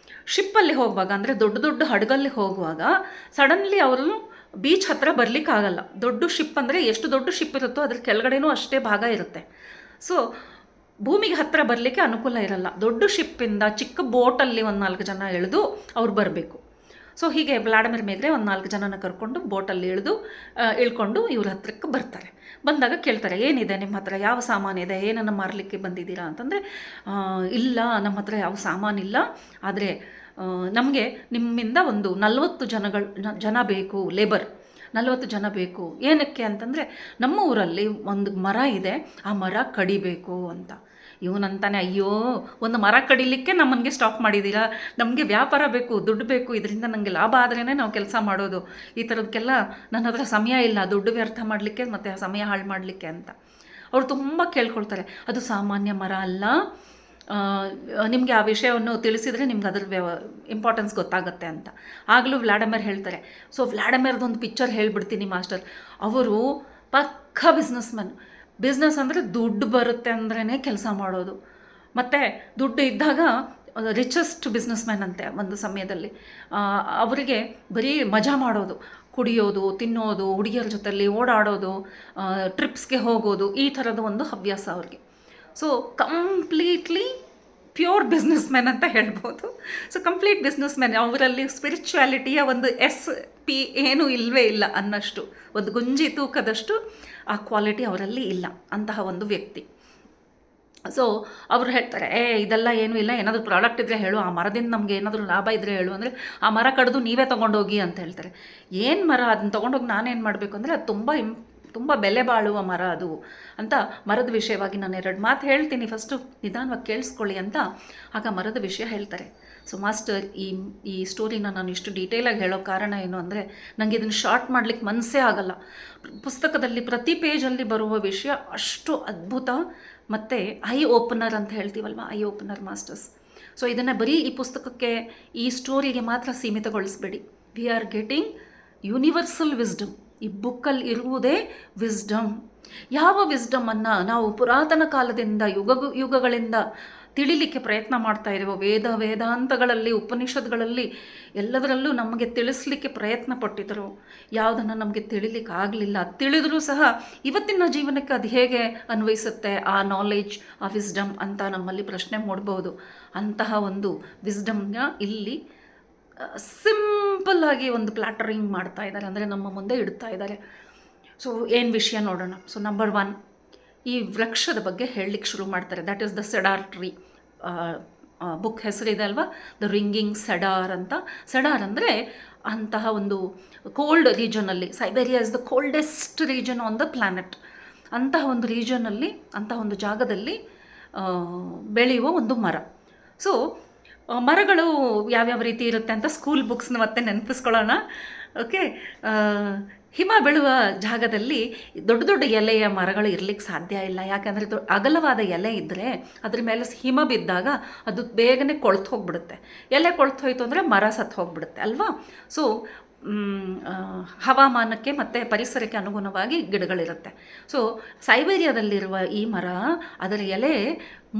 ಶಿಪ್ಪಲ್ಲಿ ಹೋಗುವಾಗ, ಅಂದರೆ ದೊಡ್ಡ ದೊಡ್ಡ ಹಡಗಲ್ಲಿ ಹೋಗುವಾಗ ಸಡನ್ಲಿ ಅವರು ಬೀಚ್ ಹತ್ರ ಬರಲಿಕ್ಕಾಗಲ್ಲ. ದೊಡ್ಡ ಶಿಪ್ ಅಂದರೆ ಎಷ್ಟು ದೊಡ್ಡ ಶಿಪ್ ಇರುತ್ತೋ ಅದ್ರ ಕೆಳಗಡೆನೂ ಅಷ್ಟೇ ಭಾಗ ಇರುತ್ತೆ. ಸೊ ಭೂಮಿಗೆ ಹತ್ತಿರ ಬರಲಿಕ್ಕೆ ಅನುಕೂಲ ಇರಲ್ಲ. ದೊಡ್ಡ ಶಿಪ್ಪಿಂದ ಚಿಕ್ಕ ಬೋಟಲ್ಲಿ 4 ಜನ ಇಳಿದು ಅವ್ರು ಬರಬೇಕು. ಸೊ ಹೀಗೆ ವ್ಲಾಡಿಮಿರ್ ಮೇಗ್ರೆ 4 ಜನನ ಕರ್ಕೊಂಡು ಬೋಟಲ್ಲಿ ಇಳ್ಕೊಂಡು ಇವ್ರ ಹತ್ರಕ್ಕೆ ಬರ್ತಾರೆ. ಬಂದಾಗ ಕೇಳ್ತಾರೆ, ಏನಿದೆ ನಿಮ್ಮ ಹತ್ರ, ಯಾವ ಸಾಮಾನಿದೆ, ಏನನ್ನು ಮಾರಲಿಕ್ಕೆ ಬಂದಿದ್ದೀರಾ ಅಂತಂದರೆ, ಇಲ್ಲ ನಮ್ಮ ಹತ್ರ ಯಾವ ಸಾಮಾನಿಲ್ಲ, ಆದರೆ ನಮಗೆ ನಿಮ್ಮಿಂದ ಒಂದು 40 ಜನ ಬೇಕು, ಲೇಬರ್ 40 ಜನ ಬೇಕು. ಏನಕ್ಕೆ ಅಂತಂದರೆ, ನಮ್ಮ ಊರಲ್ಲಿ ಒಂದು ಮರ ಇದೆ, ಆ ಮರ ಕಡಿಬೇಕು ಅಂತ. ಇವನಂತಾನೆ, ಅಯ್ಯೋ ಒಂದು ಮರ ಕಡಿಲಿಕ್ಕೆ ನಮ್ಮನಿಗೆ ಸ್ಟಾಪ್ ಮಾಡಿದ್ದೀರಾ, ನಮಗೆ ವ್ಯಾಪಾರ ಬೇಕು, ದುಡ್ಡು ಬೇಕು, ಇದರಿಂದ ನನಗೆ ಲಾಭ ಆದ್ರೇ ನಾವು ಕೆಲಸ ಮಾಡೋದು, ಈ ಥರದಕ್ಕೆಲ್ಲ ನನ್ನ ಹತ್ರ ಸಮಯ ಇಲ್ಲ, ದುಡ್ಡು ವ್ಯರ್ಥ ಮಾಡಲಿಕ್ಕೆ ಮತ್ತು ಸಮಯ ಹಾಳು ಮಾಡಲಿಕ್ಕೆ ಅಂತ. ಅವರು ತುಂಬ ಕೇಳ್ಕೊಳ್ತಾರೆ, ಅದು ಸಾಮಾನ್ಯ ಮರ ಅಲ್ಲ, ನಿಮಗೆ ಆ ವಿಷಯವನ್ನು ತಿಳಿಸಿದರೆ ನಿಮ್ಗೆ ಅದ್ರ ಇಂಪಾರ್ಟೆನ್ಸ್ ಗೊತ್ತಾಗುತ್ತೆ ಅಂತ. ಆಗಲೂ ವ್ಲಾಡಿಮಿರ್ ಹೇಳ್ತಾರೆ. ಸೊ ವ್ಲಾಡಿಮಿರ್ದೊಂದು ಪಿಕ್ಚರ್ ಹೇಳ್ಬಿಡ್ತೀನಿ ಮಾಸ್ಟರ್. ಅವರು ಪಕ್ಕಾ ಬಿಸ್ನೆಸ್ಮನ್. ಬಿಸ್ನೆಸ್ ಅಂದರೆ ದುಡ್ಡು ಬರುತ್ತೆ ಅಂದ್ರೇ ಕೆಲಸ ಮಾಡೋದು, ಮತ್ತು ದುಡ್ಡು ಇದ್ದಾಗ ರಿಚೆಸ್ಟ್ ಬಿಸ್ನೆಸ್ಮ್ಯಾನ್ ಅಂತೆ ಒಂದು ಸಮಯದಲ್ಲಿ. ಅವರಿಗೆ ಬರೀ ಮಜಾ ಮಾಡೋದು, ಕುಡಿಯೋದು, ತಿನ್ನೋದು, ಹುಡುಗಿಯರ ಜೊತೆಯಲ್ಲಿ ಓಡಾಡೋದು, ಟ್ರಿಪ್ಸ್ಗೆ ಹೋಗೋದು, ಈ ಥರದ ಒಂದು ಹವ್ಯಾಸ ಅವ್ರಿಗೆ. ಸೊ ಕಂಪ್ಲೀಟ್ಲಿ ಪ್ಯೂರ್ ಬಿಸ್ನೆಸ್ಮ್ಯಾನ್ ಅಂತ ಹೇಳ್ಬೋದು. So complete businessman. ಅವರಲ್ಲಿ ಸ್ಪಿರಿಚುಯಾಲಿಟಿಯ ಒಂದು SP ಏನೂ ಇಲ್ಲವೇ ಇಲ್ಲ ಅನ್ನೋಷ್ಟು, ಒಂದು ಗುಂಜಿ ತೂಕದಷ್ಟು ಆ ಕ್ವಾಲಿಟಿ ಅವರಲ್ಲಿ ಇಲ್ಲ, ಅಂತಹ ಒಂದು ವ್ಯಕ್ತಿ. ಸೊ ಅವರು ಹೇಳ್ತಾರೆ, ಇದೆಲ್ಲ ಏನೂ ಇಲ್ಲ, ಏನಾದರೂ ಪ್ರಾಡಕ್ಟ್ ಇದ್ದರೆ ಹೇಳು, ಆ ಮರದಿಂದ ನಮಗೆ ಏನಾದರೂ ಲಾಭ ಇದ್ದರೆ ಹೇಳು ಅಂದರೆ, ಆ ಮರ ಕಡಿದು ನೀವೇ ತೊಗೊಂಡೋಗಿ ಅಂತ ಹೇಳ್ತಾರೆ. ಏನು ಮರ, ಅದನ್ನು ತೊಗೊಂಡೋಗಿ ನಾನೇನು ಮಾಡಬೇಕು ಅಂದರೆ, ಅದು ತುಂಬ ಬೆಲೆ ಬಾಳುವ ಮರ ಅದು ಅಂತ. ಮರದ ವಿಷಯವಾಗಿ ನಾನು 2 ಮಾತು ಹೇಳ್ತೀನಿ, ಫಸ್ಟು ನಿಧಾನವಾಗಿ ಕೇಳಿಸ್ಕೊಳ್ಳಿ ಅಂತ. ಆಗ ಮರದ ವಿಷಯ ಹೇಳ್ತಾರೆ. ಸೊ ಮಾಸ್ಟರ್, ಈ ಸ್ಟೋರಿನ ನಾನು ಇಷ್ಟು ಡೀಟೇಲಾಗಿ ಹೇಳೋ ಕಾರಣ ಏನು ಅಂದರೆ, ನನಗೆ ಇದನ್ನು ಶಾರ್ಟ್ ಮಾಡಲಿಕ್ಕೆ ಮನಸ್ಸೇ ಆಗಲ್ಲ. ಪುಸ್ತಕದಲ್ಲಿ ಪ್ರತಿ ಪೇಜಲ್ಲಿ ಬರುವ ವಿಷಯ ಅಷ್ಟು ಅದ್ಭುತ ಮತ್ತು ಐ ಓಪನರ್ ಅಂತ ಹೇಳ್ತೀವಲ್ವ, ಐ ಓಪನರ್ ಮಾಸ್ಟರ್ಸ್. ಸೊ ಇದನ್ನು ಬರೀ ಈ ಪುಸ್ತಕಕ್ಕೆ, ಈ ಸ್ಟೋರಿಗೆ ಮಾತ್ರ ಸೀಮಿತಗೊಳಿಸಬೇಡಿ. We are getting universal wisdom. ಈ ಬುಕ್ಕಲ್ಲಿ ಇರುವುದೇ ವಿಸ್ಡಮ್. ಯಾವ ವಿಸ್ಡಮನ್ನು ನಾವು ಪುರಾತನ ಕಾಲದಿಂದ ಯುಗಗಳಿಂದ ತಿಳಿಲಿಕ್ಕೆ ಪ್ರಯತ್ನ ಮಾಡ್ತಾ ಇದ್ದೇವೆ. ವೇದಾಂತಗಳಲ್ಲಿ, ಉಪನಿಷತ್ಗಳಲ್ಲಿ ಎಲ್ಲದರಲ್ಲೂ ನಮಗೆ ತಿಳಿಸ್ಲಿಕ್ಕೆ ಪ್ರಯತ್ನ ಪಟ್ಟಿದ್ದರು. ಯಾವುದನ್ನು ನಮಗೆ ತಿಳಿಲಿಕ್ಕೆ ಆಗಲಿಲ್ಲ. ತಿಳಿದರೂ ಸಹ ಇವತ್ತಿನ ಜೀವನಕ್ಕೆ ಅದು ಹೇಗೆ ಅನ್ವಯಿಸುತ್ತೆ ಆ ನಾಲೆಜ್, ಆ ವಿಸ್ಡಮ್ ಅಂತ ನಮ್ಮಲ್ಲಿ ಪ್ರಶ್ನೆ ಮೂಡ್ಬೋದು. ಅಂತಹ ಒಂದು ವಿಸ್ಡಮ್ನ ಇಲ್ಲಿ ಸಿಂಪಲ್ಲಾಗಿ ಒಂದು ಪ್ಲ್ಯಾಟರಿಂಗ್ ಮಾಡ್ತಾ ಇದ್ದಾರೆ, ಅಂದರೆ ನಮ್ಮ ಮುಂದೆ ಇಡ್ತಾ ಇದ್ದಾರೆ. ಸೊ ಏನು ವಿಷಯ ನೋಡೋಣ. ಸೊ ನಂಬರ್ 1, ಈ ವೃಕ್ಷದ ಬಗ್ಗೆ ಹೇಳಲಿಕ್ಕೆ ಶುರು ಮಾಡ್ತಾರೆ. That is the cedar tree. Book ಹೆಸರಿದೆ ಅಲ್ವಾ, ದ ರಿಂಗಿಂಗ್ ಸೆಡಾರ್ ಅಂತ. ಸೆಡಾರ್ ಅಂದರೆ ಅಂತಹ ಒಂದು ಕೋಲ್ಡ್ ರೀಜನಲ್ಲಿ, Siberia is the coldest region on the planet. ಅಂತಹ ಒಂದು ರೀಜನಲ್ಲಿ, ಅಂತಹ ಒಂದು ಜಾಗದಲ್ಲಿ ಬೆಳೆಯುವ ಒಂದು ಮರ. ಸೊ ಮರಗಳು ಯಾವ್ಯಾವ ರೀತಿ ಇರುತ್ತೆ ಅಂತ ಸ್ಕೂಲ್ ಬುಕ್ಸ್ನ ಮತ್ತೆ ನೆನಪಿಸ್ಕೊಳ್ಳೋಣ. ಓಕೆ, ಹಿಮ ಬೀಳುವ ಜಾಗದಲ್ಲಿ ದೊಡ್ಡ ದೊಡ್ಡ ಎಲೆಯ ಮರಗಳು ಇರಲಿಕ್ಕೆ ಸಾಧ್ಯ ಇಲ್ಲ. ಯಾಕಂದರೆ ಅಗಲವಾದ ಎಲೆ ಇದ್ದರೆ ಅದ್ರ ಮೇಲೆ ಹಿಮ ಬಿದ್ದಾಗ ಅದು ಬೇಗನೆ ಕೊಳ್ತು ಹೋಗ್ಬಿಡುತ್ತೆ. ಎಲೆ ಕೊಳ್ತು ಹೋಯಿತು ಅಂದರೆ ಮರ ಸತ್ತು ಹೋಗ್ಬಿಡುತ್ತೆ ಅಲ್ವಾ. ಸೊ ಹವಾಮಾನಕ್ಕೆ ಮತ್ತು ಪರಿಸರಕ್ಕೆ ಅನುಗುಣವಾಗಿ ಗಿಡಗಳಿರುತ್ತೆ. ಸೊ ಸೈಬೇರಿಯಾದಲ್ಲಿರುವ ಈ ಮರ, ಅದರ ಎಲೆ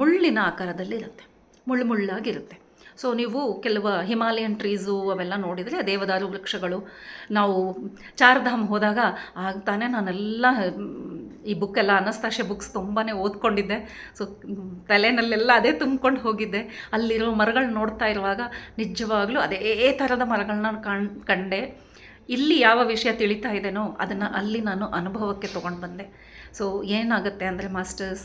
ಮುಳ್ಳಿನ ಆಕಾರದಲ್ಲಿರುತ್ತೆ, ಮುಳ್ಳಾಗಿರುತ್ತೆ. ಸೊ ನೀವು ಕೆಲವು ಹಿಮಾಲಯನ್ ಟ್ರೀಸು ಅವೆಲ್ಲ ನೋಡಿದರೆ, ದೇವದಾರು ವೃಕ್ಷಗಳು. ನಾವು ಚಾರ್ಧಾಮ್ ಹೋದಾಗ ಆಗ್ತಾನೆ ನಾನೆಲ್ಲ ಈ ಬುಕ್ಕೆಲ್ಲ, ಅನಸ್ತಾಶಿಯಾ ಬುಕ್ಸ್ ತುಂಬಾ ಓದ್ಕೊಂಡಿದ್ದೆ. ಸೊ ತಲೆನಲ್ಲೆಲ್ಲ ಅದೇ ತುಂಬ್ಕೊಂಡು ಹೋಗಿದ್ದೆ. ಅಲ್ಲಿರೋ ಮರಗಳು ನೋಡ್ತಾ ಇರುವಾಗ ನಿಜವಾಗ್ಲೂ ಅದೇ ಥರದ ಮರಗಳನ್ನ ಕಂಡೆ. ಇಲ್ಲಿ ಯಾವ ವಿಷಯ ತಿಳಿತಾ ಇದೆನೋ ಅದನ್ನು ಅಲ್ಲಿ ನಾನು ಅನುಭವಕ್ಕೆ ತೊಗೊಂಡು ಬಂದೆ. ಸೊ ಏನಾಗುತ್ತೆ ಅಂದರೆ ಮಾಸ್ಟರ್ಸ್,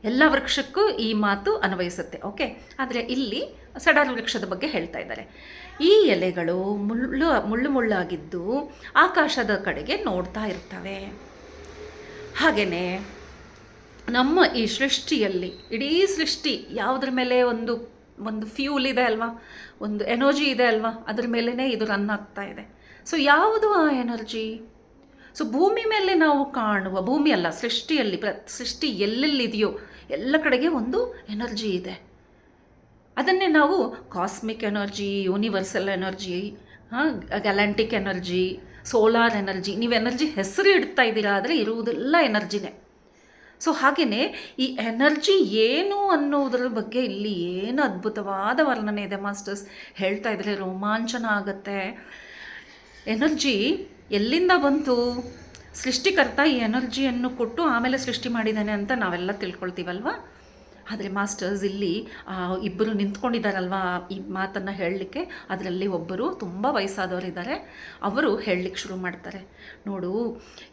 ಎಲ್ಲ ವೃಕ್ಷಕ್ಕೂ ಈ ಮಾತು ಅನ್ವಯಿಸುತ್ತೆ. ಓಕೆ, ಆದರೆ ಇಲ್ಲಿ ಸೆಡಾರ್ ವೃಕ್ಷದ ಬಗ್ಗೆ ಹೇಳ್ತಾ ಇದ್ದಾರೆ. ಈ ಎಲೆಗಳು ಮುಳ್ಳು ಆಕಾಶದ ಕಡೆಗೆ ನೋಡ್ತಾ ಇರ್ತವೆ. ಹಾಗೆಯೇ ನಮ್ಮ ಈ ಸೃಷ್ಟಿಯಲ್ಲಿ, ಇಡೀ ಸೃಷ್ಟಿ ಯಾವುದ್ರ ಮೇಲೆ ಒಂದು ಫ್ಯೂಲ್ ಇದೆ ಅಲ್ವಾ, ಒಂದು ಎನರ್ಜಿ ಇದೆ ಅಲ್ವಾ, ಅದ್ರ ಮೇಲೇ ಇದು ರನ್ ಆಗ್ತಾ ಇದೆ. ಸೊ ಯಾವುದು ಆ ಎನರ್ಜಿ? ಸೊ ಭೂಮಿ ಮೇಲೆ ನಾವು ಕಾಣುವ, ಭೂಮಿ ಅಲ್ಲ, ಸೃಷ್ಟಿಯಲ್ಲಿ, ಸೃಷ್ಟಿ ಎಲ್ಲೆಲ್ಲಿದೆಯೋ ಎಲ್ಲ ಕಡೆಗೆ ಒಂದು ಎನರ್ಜಿ ಇದೆ. ಅದನ್ನೇ ನಾವು cosmic energy, universal energy, galactic energy, solar energy, ನೀವು ಎನರ್ಜಿ ಹೆಸರು ಇಡ್ತಾ ಇದ್ದೀರಾ, ಆದರೆ ಇರುವುದೆಲ್ಲ ಎನರ್ಜಿನೇ. ಸೊ ಹಾಗೆಯೇ ಈ ಎನರ್ಜಿ ಏನು ಅನ್ನೋದ್ರ ಬಗ್ಗೆ ಇಲ್ಲಿ ಏನು ಅದ್ಭುತವಾದ ವರ್ಣನೆ ಇದೆ ಮಾಸ್ಟರ್ಸ್. ಹೇಳ್ತಾ ಇದ್ರೆ ರೋಮಾಂಚನ ಆಗುತ್ತೆ. ಎನರ್ಜಿ ಎಲ್ಲಿಂದ ಬಂತು? ಸೃಷ್ಟಿಕರ್ತ ಈ ಎನರ್ಜಿಯನ್ನು ಕೊಟ್ಟು ಆಮೇಲೆ ಸೃಷ್ಟಿ ಮಾಡಿದ್ದಾನೆ ಅಂತ ನಾವೆಲ್ಲ ತಿಳ್ಕೊಳ್ತೀವಲ್ವ. ಆದರೆ ಮಾಸ್ಟರ್ಸ್ ಇಲ್ಲಿ ಇಬ್ಬರು ನಿಂತ್ಕೊಂಡಿದ್ದಾರಲ್ವ ಈ ಮಾತನ್ನು ಹೇಳಲಿಕ್ಕೆ. ಅದರಲ್ಲಿ ಒಬ್ಬರು ತುಂಬ ವಯಸ್ಸಾದವರಿದ್ದಾರೆ. ಅವರು ಹೇಳಲಿಕ್ಕೆ ಶುರು ಮಾಡ್ತಾರೆ, ನೋಡು,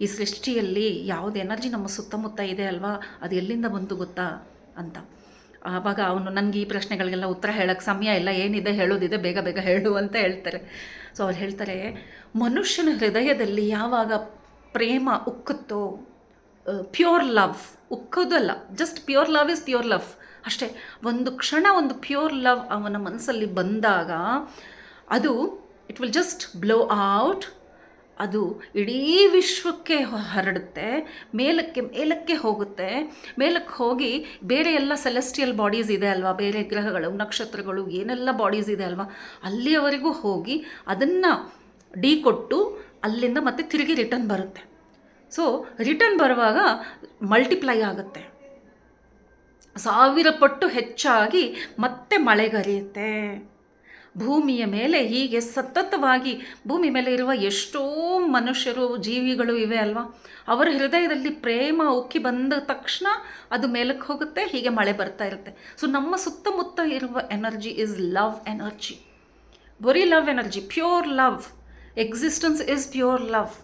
ಈ ಸೃಷ್ಟಿಯಲ್ಲಿ ಯಾವುದು ಎನರ್ಜಿ ನಮ್ಮ ಸುತ್ತಮುತ್ತ ಇದೆ ಅಲ್ವಾ, ಅದು ಎಲ್ಲಿಂದ ಬಂತು ಗೊತ್ತಾ ಅಂತ. ಆವಾಗ ಅವನು, ನನಗೆ ಈ ಪ್ರಶ್ನೆಗಳಿಗೆಲ್ಲ ಉತ್ತರ ಹೇಳೋಕ್ಕೆ ಸಮಯ ಇಲ್ಲ, ಏನಿದೆ ಹೇಳೋದಿದೆ, ಬೇಗ ಬೇಗ ಹೇಳು ಅಂತ ಹೇಳ್ತಾರೆ. ಸೊ ಅವ್ರು ಹೇಳ್ತಾರೆ, ಮನುಷ್ಯನ ಹೃದಯದಲ್ಲಿ ಯಾವಾಗ ಪ್ರೇಮ ಉಕ್ಕುತ್ತೋ, ಪ್ಯೂರ್ ಲವ್, ಉಕ್ಕೋದಲ್ಲ, just pure love is pure love ಅಷ್ಟೇ. ಒಂದು ಕ್ಷಣ ಒಂದು ಪ್ಯೂರ್ ಲವ್ ಅವನ ಮನಸ್ಸಲ್ಲಿ ಬಂದಾಗ ಅದು it will just blow out. ಅದು ಇಡೀ ವಿಶ್ವಕ್ಕೆ ಹರಡುತ್ತೆ, ಮೇಲಕ್ಕೆ ಹೋಗುತ್ತೆ. ಮೇಲಕ್ಕೆ ಹೋಗಿ ಬೇರೆ ಎಲ್ಲ ಸೆಲೆಸ್ಟಿಯಲ್ ಬಾಡೀಸ್ ಇದೆ ಅಲ್ವಾ, ಬೇರೆ ಗ್ರಹಗಳು, ನಕ್ಷತ್ರಗಳು, ಏನೆಲ್ಲ ಬಾಡೀಸ್ ಇದೆ ಅಲ್ವಾ, ಅಲ್ಲಿಯವರೆಗೂ ಹೋಗಿ ಅದನ್ನು ಕೊಟ್ಟು ಅಲ್ಲಿಂದ ಮತ್ತೆ ತಿರುಗಿ ರಿಟರ್ನ್ ಬರುತ್ತೆ. ಸೊ ರಿಟರ್ನ್ ಬರುವಾಗ ಮಲ್ಟಿಪ್ಲೈ ಆಗುತ್ತೆ, 1000 ಪಟ್ಟು ಹೆಚ್ಚಾಗಿ ಮತ್ತೆ ಮಳೆಗರೆಯುತ್ತೆ. ಭೂಮಿಯ ಮೇಲೆ ಹೀಗೆ ಸತತವಾಗಿ, ಭೂಮಿ ಮೇಲೆ ಇರುವ ಎಷ್ಟೋ ಮನುಷ್ಯರು, ಜೀವಿಗಳು ಇವೆ ಅಲ್ವಾ, ಅವರ ಹೃದಯದಲ್ಲಿ ಪ್ರೇಮ ಉಕ್ಕಿ ಬಂದ ತಕ್ಷಣ ಅದು ಮೇಲಕ್ಕೆ ಹೋಗುತ್ತೆ, ಹೀಗೆ ಮಳೆ ಬರ್ತಾ ಇರುತ್ತೆ. ಸೊ ನಮ್ಮ ಸುತ್ತಮುತ್ತ ಇರುವ ಎನರ್ಜಿ ಇಸ್ ಲವ್ ಎನರ್ಜಿ, ಬರೀ love energy, pure love. Existence is pure love.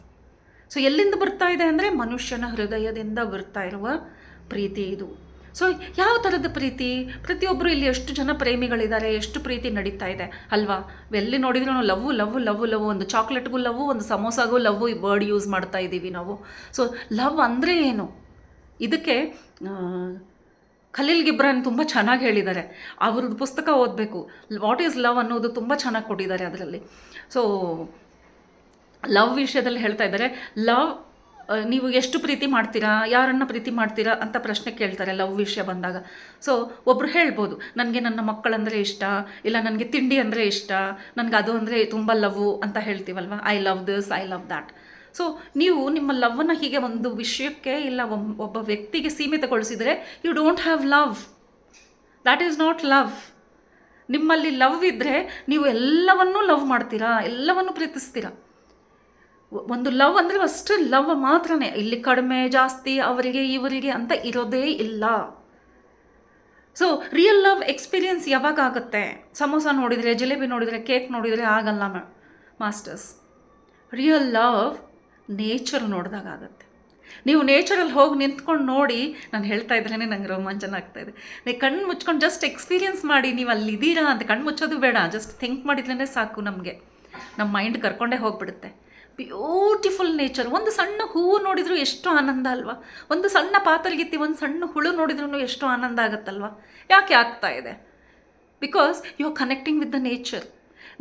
So ಎಲ್ಲಿಂದ ಬರ್ತಾ ಇದೆ ಅಂದರೆ ಮನುಷ್ಯನ ಹೃದಯದಿಂದ ಬರ್ತಾ ಇರುವ ಪ್ರೀತಿ ಇದು. ಸೊ ಯಾವ ಥರದ ಪ್ರೀತಿ? ಪ್ರತಿಯೊಬ್ಬರು ಇಲ್ಲಿ ಎಷ್ಟು ಜನ ಪ್ರೇಮಿಗಳಿದ್ದಾರೆ, ಎಷ್ಟು ಪ್ರೀತಿ ನಡೀತಾ ಇದೆ ಅಲ್ವಾ. ಎಲ್ಲಿ ನೋಡಿದ್ರು ಲವ್ ಲವ್ ಲವ್ ಲವ್, ಒಂದು ಚಾಕ್ಲೇಟ್ಗೂ ಲವ್, ಒಂದು ಸಮೋಸಾಗೂ ಲವ್ ವರ್ಡ್ ಯೂಸ್ ಮಾಡ್ತಾ ಇದ್ದೀವಿ ನಾವು. ಸೊ ಲವ್ ಅಂದರೆ ಏನು? ಇದಕ್ಕೆ ಖಲೀಲ್ ಗಿಬ್ರಾನ್ ತುಂಬ ಚೆನ್ನಾಗಿ ಹೇಳಿದ್ದಾರೆ. ಅವ್ರದ್ದು ಪುಸ್ತಕ ಓದಬೇಕು. ವಾಟ್ ಈಸ್ ಲವ್ ಅನ್ನೋದು ತುಂಬ ಚೆನ್ನಾಗಿ ಕೊಟ್ಟಿದ್ದಾರೆ ಅದರಲ್ಲಿ. ಸೊ ಲವ್ ವಿಷಯದಲ್ಲಿ ಹೇಳ್ತಾ ಇದ್ದಾರೆ, ಲವ್ ನೀವು ಎಷ್ಟು ಪ್ರೀತಿ ಮಾಡ್ತೀರಾ, ಯಾರನ್ನು ಪ್ರೀತಿ ಮಾಡ್ತೀರಾ ಅಂತ ಪ್ರಶ್ನೆ ಕೇಳ್ತಾರೆ ಲವ್ ವಿಷಯ ಬಂದಾಗ. ಸೊ ಒಬ್ಬರು ಹೇಳ್ಬೋದು, ನನಗೆ ನನ್ನ ಮಕ್ಕಳಂದರೆ ಇಷ್ಟ, ಇಲ್ಲ ನನಗೆ ತಿಂಡಿ ಅಂದರೆ ಇಷ್ಟ, ನನಗೆ ಅದು ಅಂದರೆ ತುಂಬ ಲವ್ ಅಂತ ಹೇಳ್ತೀವಲ್ವ, I love this, I love that. So ನೀವು ನಿಮ್ಮ ಲವ್ವನ್ನು ಹೀಗೆ ಒಂದು ವಿಷಯಕ್ಕೆ ಇಲ್ಲ ಒಬ್ಬ ವ್ಯಕ್ತಿಗೆ ಸೀಮಿತಗೊಳಿಸಿದರೆ you don't have love. That is not love. ನಿಮ್ಮಲ್ಲಿ ಲವ್ ಇದ್ದರೆ ನೀವು ಎಲ್ಲವನ್ನೂ ಲವ್ ಮಾಡ್ತೀರಾ, ಎಲ್ಲವನ್ನೂ ಪ್ರೀತಿಸ್ತೀರಾ. ಒಂದು ಲವ್ ಅಂದರೆ ಅಷ್ಟು ಲವ್ ಮಾತ್ರನೇ, ಇಲ್ಲಿ ಕಡಿಮೆ ಜಾಸ್ತಿ ಅವರಿಗೆ ಇವರಿಗೆ ಅಂತ ಇರೋದೇ ಇಲ್ಲ. ಸೊ ರಿಯಲ್ ಲವ್ ಎಕ್ಸ್ಪೀರಿಯನ್ಸ್ ಯಾವಾಗ ಆಗುತ್ತೆ? ಸಮೋಸ ನೋಡಿದರೆ, ಜಿಲೇಬಿ ನೋಡಿದರೆ, ಕೇಕ್ ನೋಡಿದರೆ ಆಗಲ್ಲ ಮಾಸ್ಟರ್ಸ್. ರಿಯಲ್ ಲವ್ ನೇಚರ್ ನೋಡಿದಾಗ ಆಗುತ್ತೆ. ನೀವು ನೇಚರಲ್ಲಿ ಹೋಗಿ ನಿಂತ್ಕೊಂಡು ನೋಡಿ, ನಾನು ಹೇಳ್ತಾ ಇದ್ರೇ ನಂಗೆ ರೋಮಾಂಚನ ಆಗ್ತಾಯಿದೆ. ನೀವು ಕಣ್ಣು ಮುಚ್ಕೊಂಡು ಜಸ್ಟ್ ಎಕ್ಸ್ಪೀರಿಯನ್ಸ್ ಮಾಡಿ, ನೀವು ಅಲ್ಲಿದ್ದೀರಾ ಅಂತ. ಕಣ್ಣು ಮುಚ್ಚೋದು ಬೇಡ, ಜಸ್ಟ್ ಥಿಂಕ್ ಮಾಡಿದ್ರೇ ಸಾಕು. ನಮಗೆ ನಮ್ಮ ಮೈಂಡ್ ಕರ್ಕೊಂಡೇ ಹೋಗಿಬಿಡುತ್ತೆ. Beautiful nature. ಒಂದು ಸಣ್ಣ ಹೂವು ನೋಡಿದರೂ ಎಷ್ಟು ಆನಂದ ಅಲ್ವಾ? ಒಂದು ಸಣ್ಣ ಪಾತರಗಿತ್ತಿ, ಒಂದು ಸಣ್ಣ ಹುಳು ನೋಡಿದ್ರೂ ಎಷ್ಟು ಆನಂದ ಆಗುತ್ತಲ್ವ? ಯಾಕೆ ಆಗ್ತಾ ಇದೆ? Because you are connecting with the nature.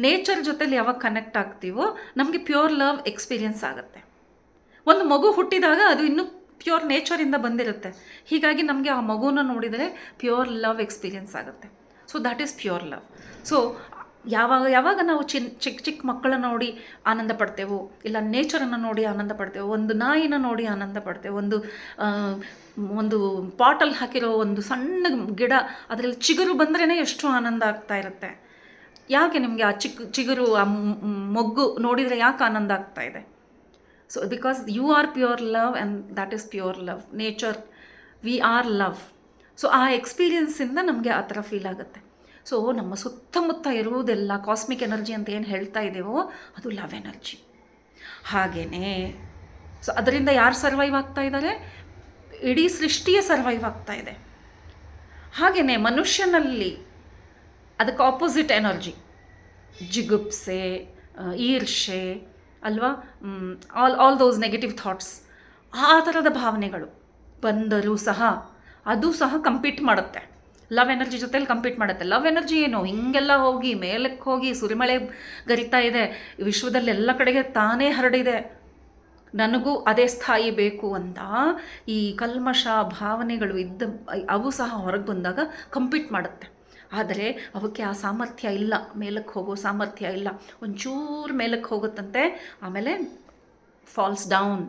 Nature ಜೊತೆಲಿ ಯಾವಾಗ ಕನೆಕ್ಟ್ ಆಗ್ತೀವೋ ನಮಗೆ ಪ್ಯೂರ್ ಲವ್ ಎಕ್ಸ್ಪೀರಿಯನ್ಸ್ ಆಗುತ್ತೆ. ಒಂದು ಮಗು ಹುಟ್ಟಿದಾಗ ಅದು ಇನ್ನೂ ಪ್ಯೂರ್ ನೇಚರಿಂದ ಬಂದಿರುತ್ತೆ. ಹೀಗಾಗಿ ನಮಗೆ ಆ ಮಗುನ ನೋಡಿದರೆ ಪ್ಯೂರ್ ಲವ್ ಎಕ್ಸ್ಪೀರಿಯನ್ಸ್ ಆಗುತ್ತೆ. So that is pure love. So ಯಾವಾಗ ನಾವು ಚಿಕ್ಕ ಚಿಕ್ಕ ಮಕ್ಕಳನ್ನ ನೋಡಿ ಆನಂದ ಪಡ್ತೇವೋ, ಇಲ್ಲ ನೇಚರನ್ನು ನೋಡಿ ಆನಂದ ಪಡ್ತೇವೆ, ಒಂದು ನಾಯಿನ ನೋಡಿ ಆನಂದ ಪಡ್ತೇವೆ, ಒಂದು ಪಾಟಲ್ಲಿ ಹಾಕಿರೋ ಒಂದು ಸಣ್ಣ ಗಿಡ ಅದರಲ್ಲಿ ಚಿಗುರು ಬಂದ್ರೇ ಎಷ್ಟು ಆನಂದ ಆಗ್ತಾ ಇರುತ್ತೆ. ಯಾಕೆ ನಿಮಗೆ ಆ ಚಿಗುರು, ಆ ಮೊಗ್ಗು ನೋಡಿದರೆ ಯಾಕೆ ಆನಂದ ಆಗ್ತಾ ಇದೆ? So because you are pure love and that is pure love. Nature, we are love. So ಆ ಎಕ್ಸ್ಪೀರಿಯನ್ಸಿಂದ ನಮಗೆ ಆ ಥರ ಫೀಲ್ ಆಗುತ್ತೆ. ಸೊ ನಮ್ಮ ಸುತ್ತಮುತ್ತ ಇರುವುದೆಲ್ಲ ಕಾಸ್ಮಿಕ್ ಎನರ್ಜಿ ಅಂತ ಏನು ಹೇಳ್ತಾ ಇದ್ದೇವೋ ಅದು ಲವ್ ಎನರ್ಜಿ. ಹಾಗೆಯೇ ಸೊ ಅದರಿಂದ ಯಾರು ಸರ್ವೈವ್ ಆಗ್ತಾ ಇದ್ದಾರೆ? ಇಡೀ ಸೃಷ್ಟಿಯೇ ಸರ್ವೈವ್ ಆಗ್ತಾ ಇದೆ. ಹಾಗೆಯೇ ಮನುಷ್ಯನಲ್ಲಿ ಅದಕ್ಕೆ ಆಪೋಸಿಟ್ ಎನರ್ಜಿ, ಜಿಗುಪ್ಸೆ, ಈರ್ಷೆ ಅಲ್ವಾ, ಆಲ್ ದೋಸ್ ನೆಗೆಟಿವ್ ಥಾಟ್ಸ್, ಆ ಥರದ ಭಾವನೆಗಳು ಬಂದರೂ ಸಹ ಅದು ಸಹ ಕಂಪೀಟ್ ಮಾಡುತ್ತೆ. ಲವ್ ಎನರ್ಜಿ ಜೊತೆಲಿ ಕಂಪೀಟ್ ಮಾಡುತ್ತೆ. ಲವ್ ಎನರ್ಜಿ ಏನು, ಹಿಂಗೆಲ್ಲ ಹೋಗಿ ಮೇಲಕ್ಕೆ ಹೋಗಿ ಸುರಿಮಳೆ ಗರಿತಾ ಇದೆ, ವಿಶ್ವದಲ್ಲಿ ಎಲ್ಲ ಕಡೆಗೆ ತಾನೇ ಹರಡಿದೆ, ನನಗೂ ಅದೇ ಸ್ಥಾಯಿ ಬೇಕು ಅಂತ ಈ ಕಲ್ಮಶ ಭಾವನೆಗಳು ಅವು ಸಹ ಹೊರಗೆ ಬಂದಾಗ ಕಂಪೀಟ್ ಮಾಡುತ್ತೆ. ಆದರೆ ಅವಕ್ಕೆ ಆ ಸಾಮರ್ಥ್ಯ ಇಲ್ಲ, ಮೇಲಕ್ಕೆ ಹೋಗೋ ಸಾಮರ್ಥ್ಯ ಇಲ್ಲ. ಒಂಚೂರು ಮೇಲಕ್ಕೆ ಹೋಗುತ್ತಂತೆ, ಆಮೇಲೆ ಫಾಲ್ಸ್ ಡೌನ್,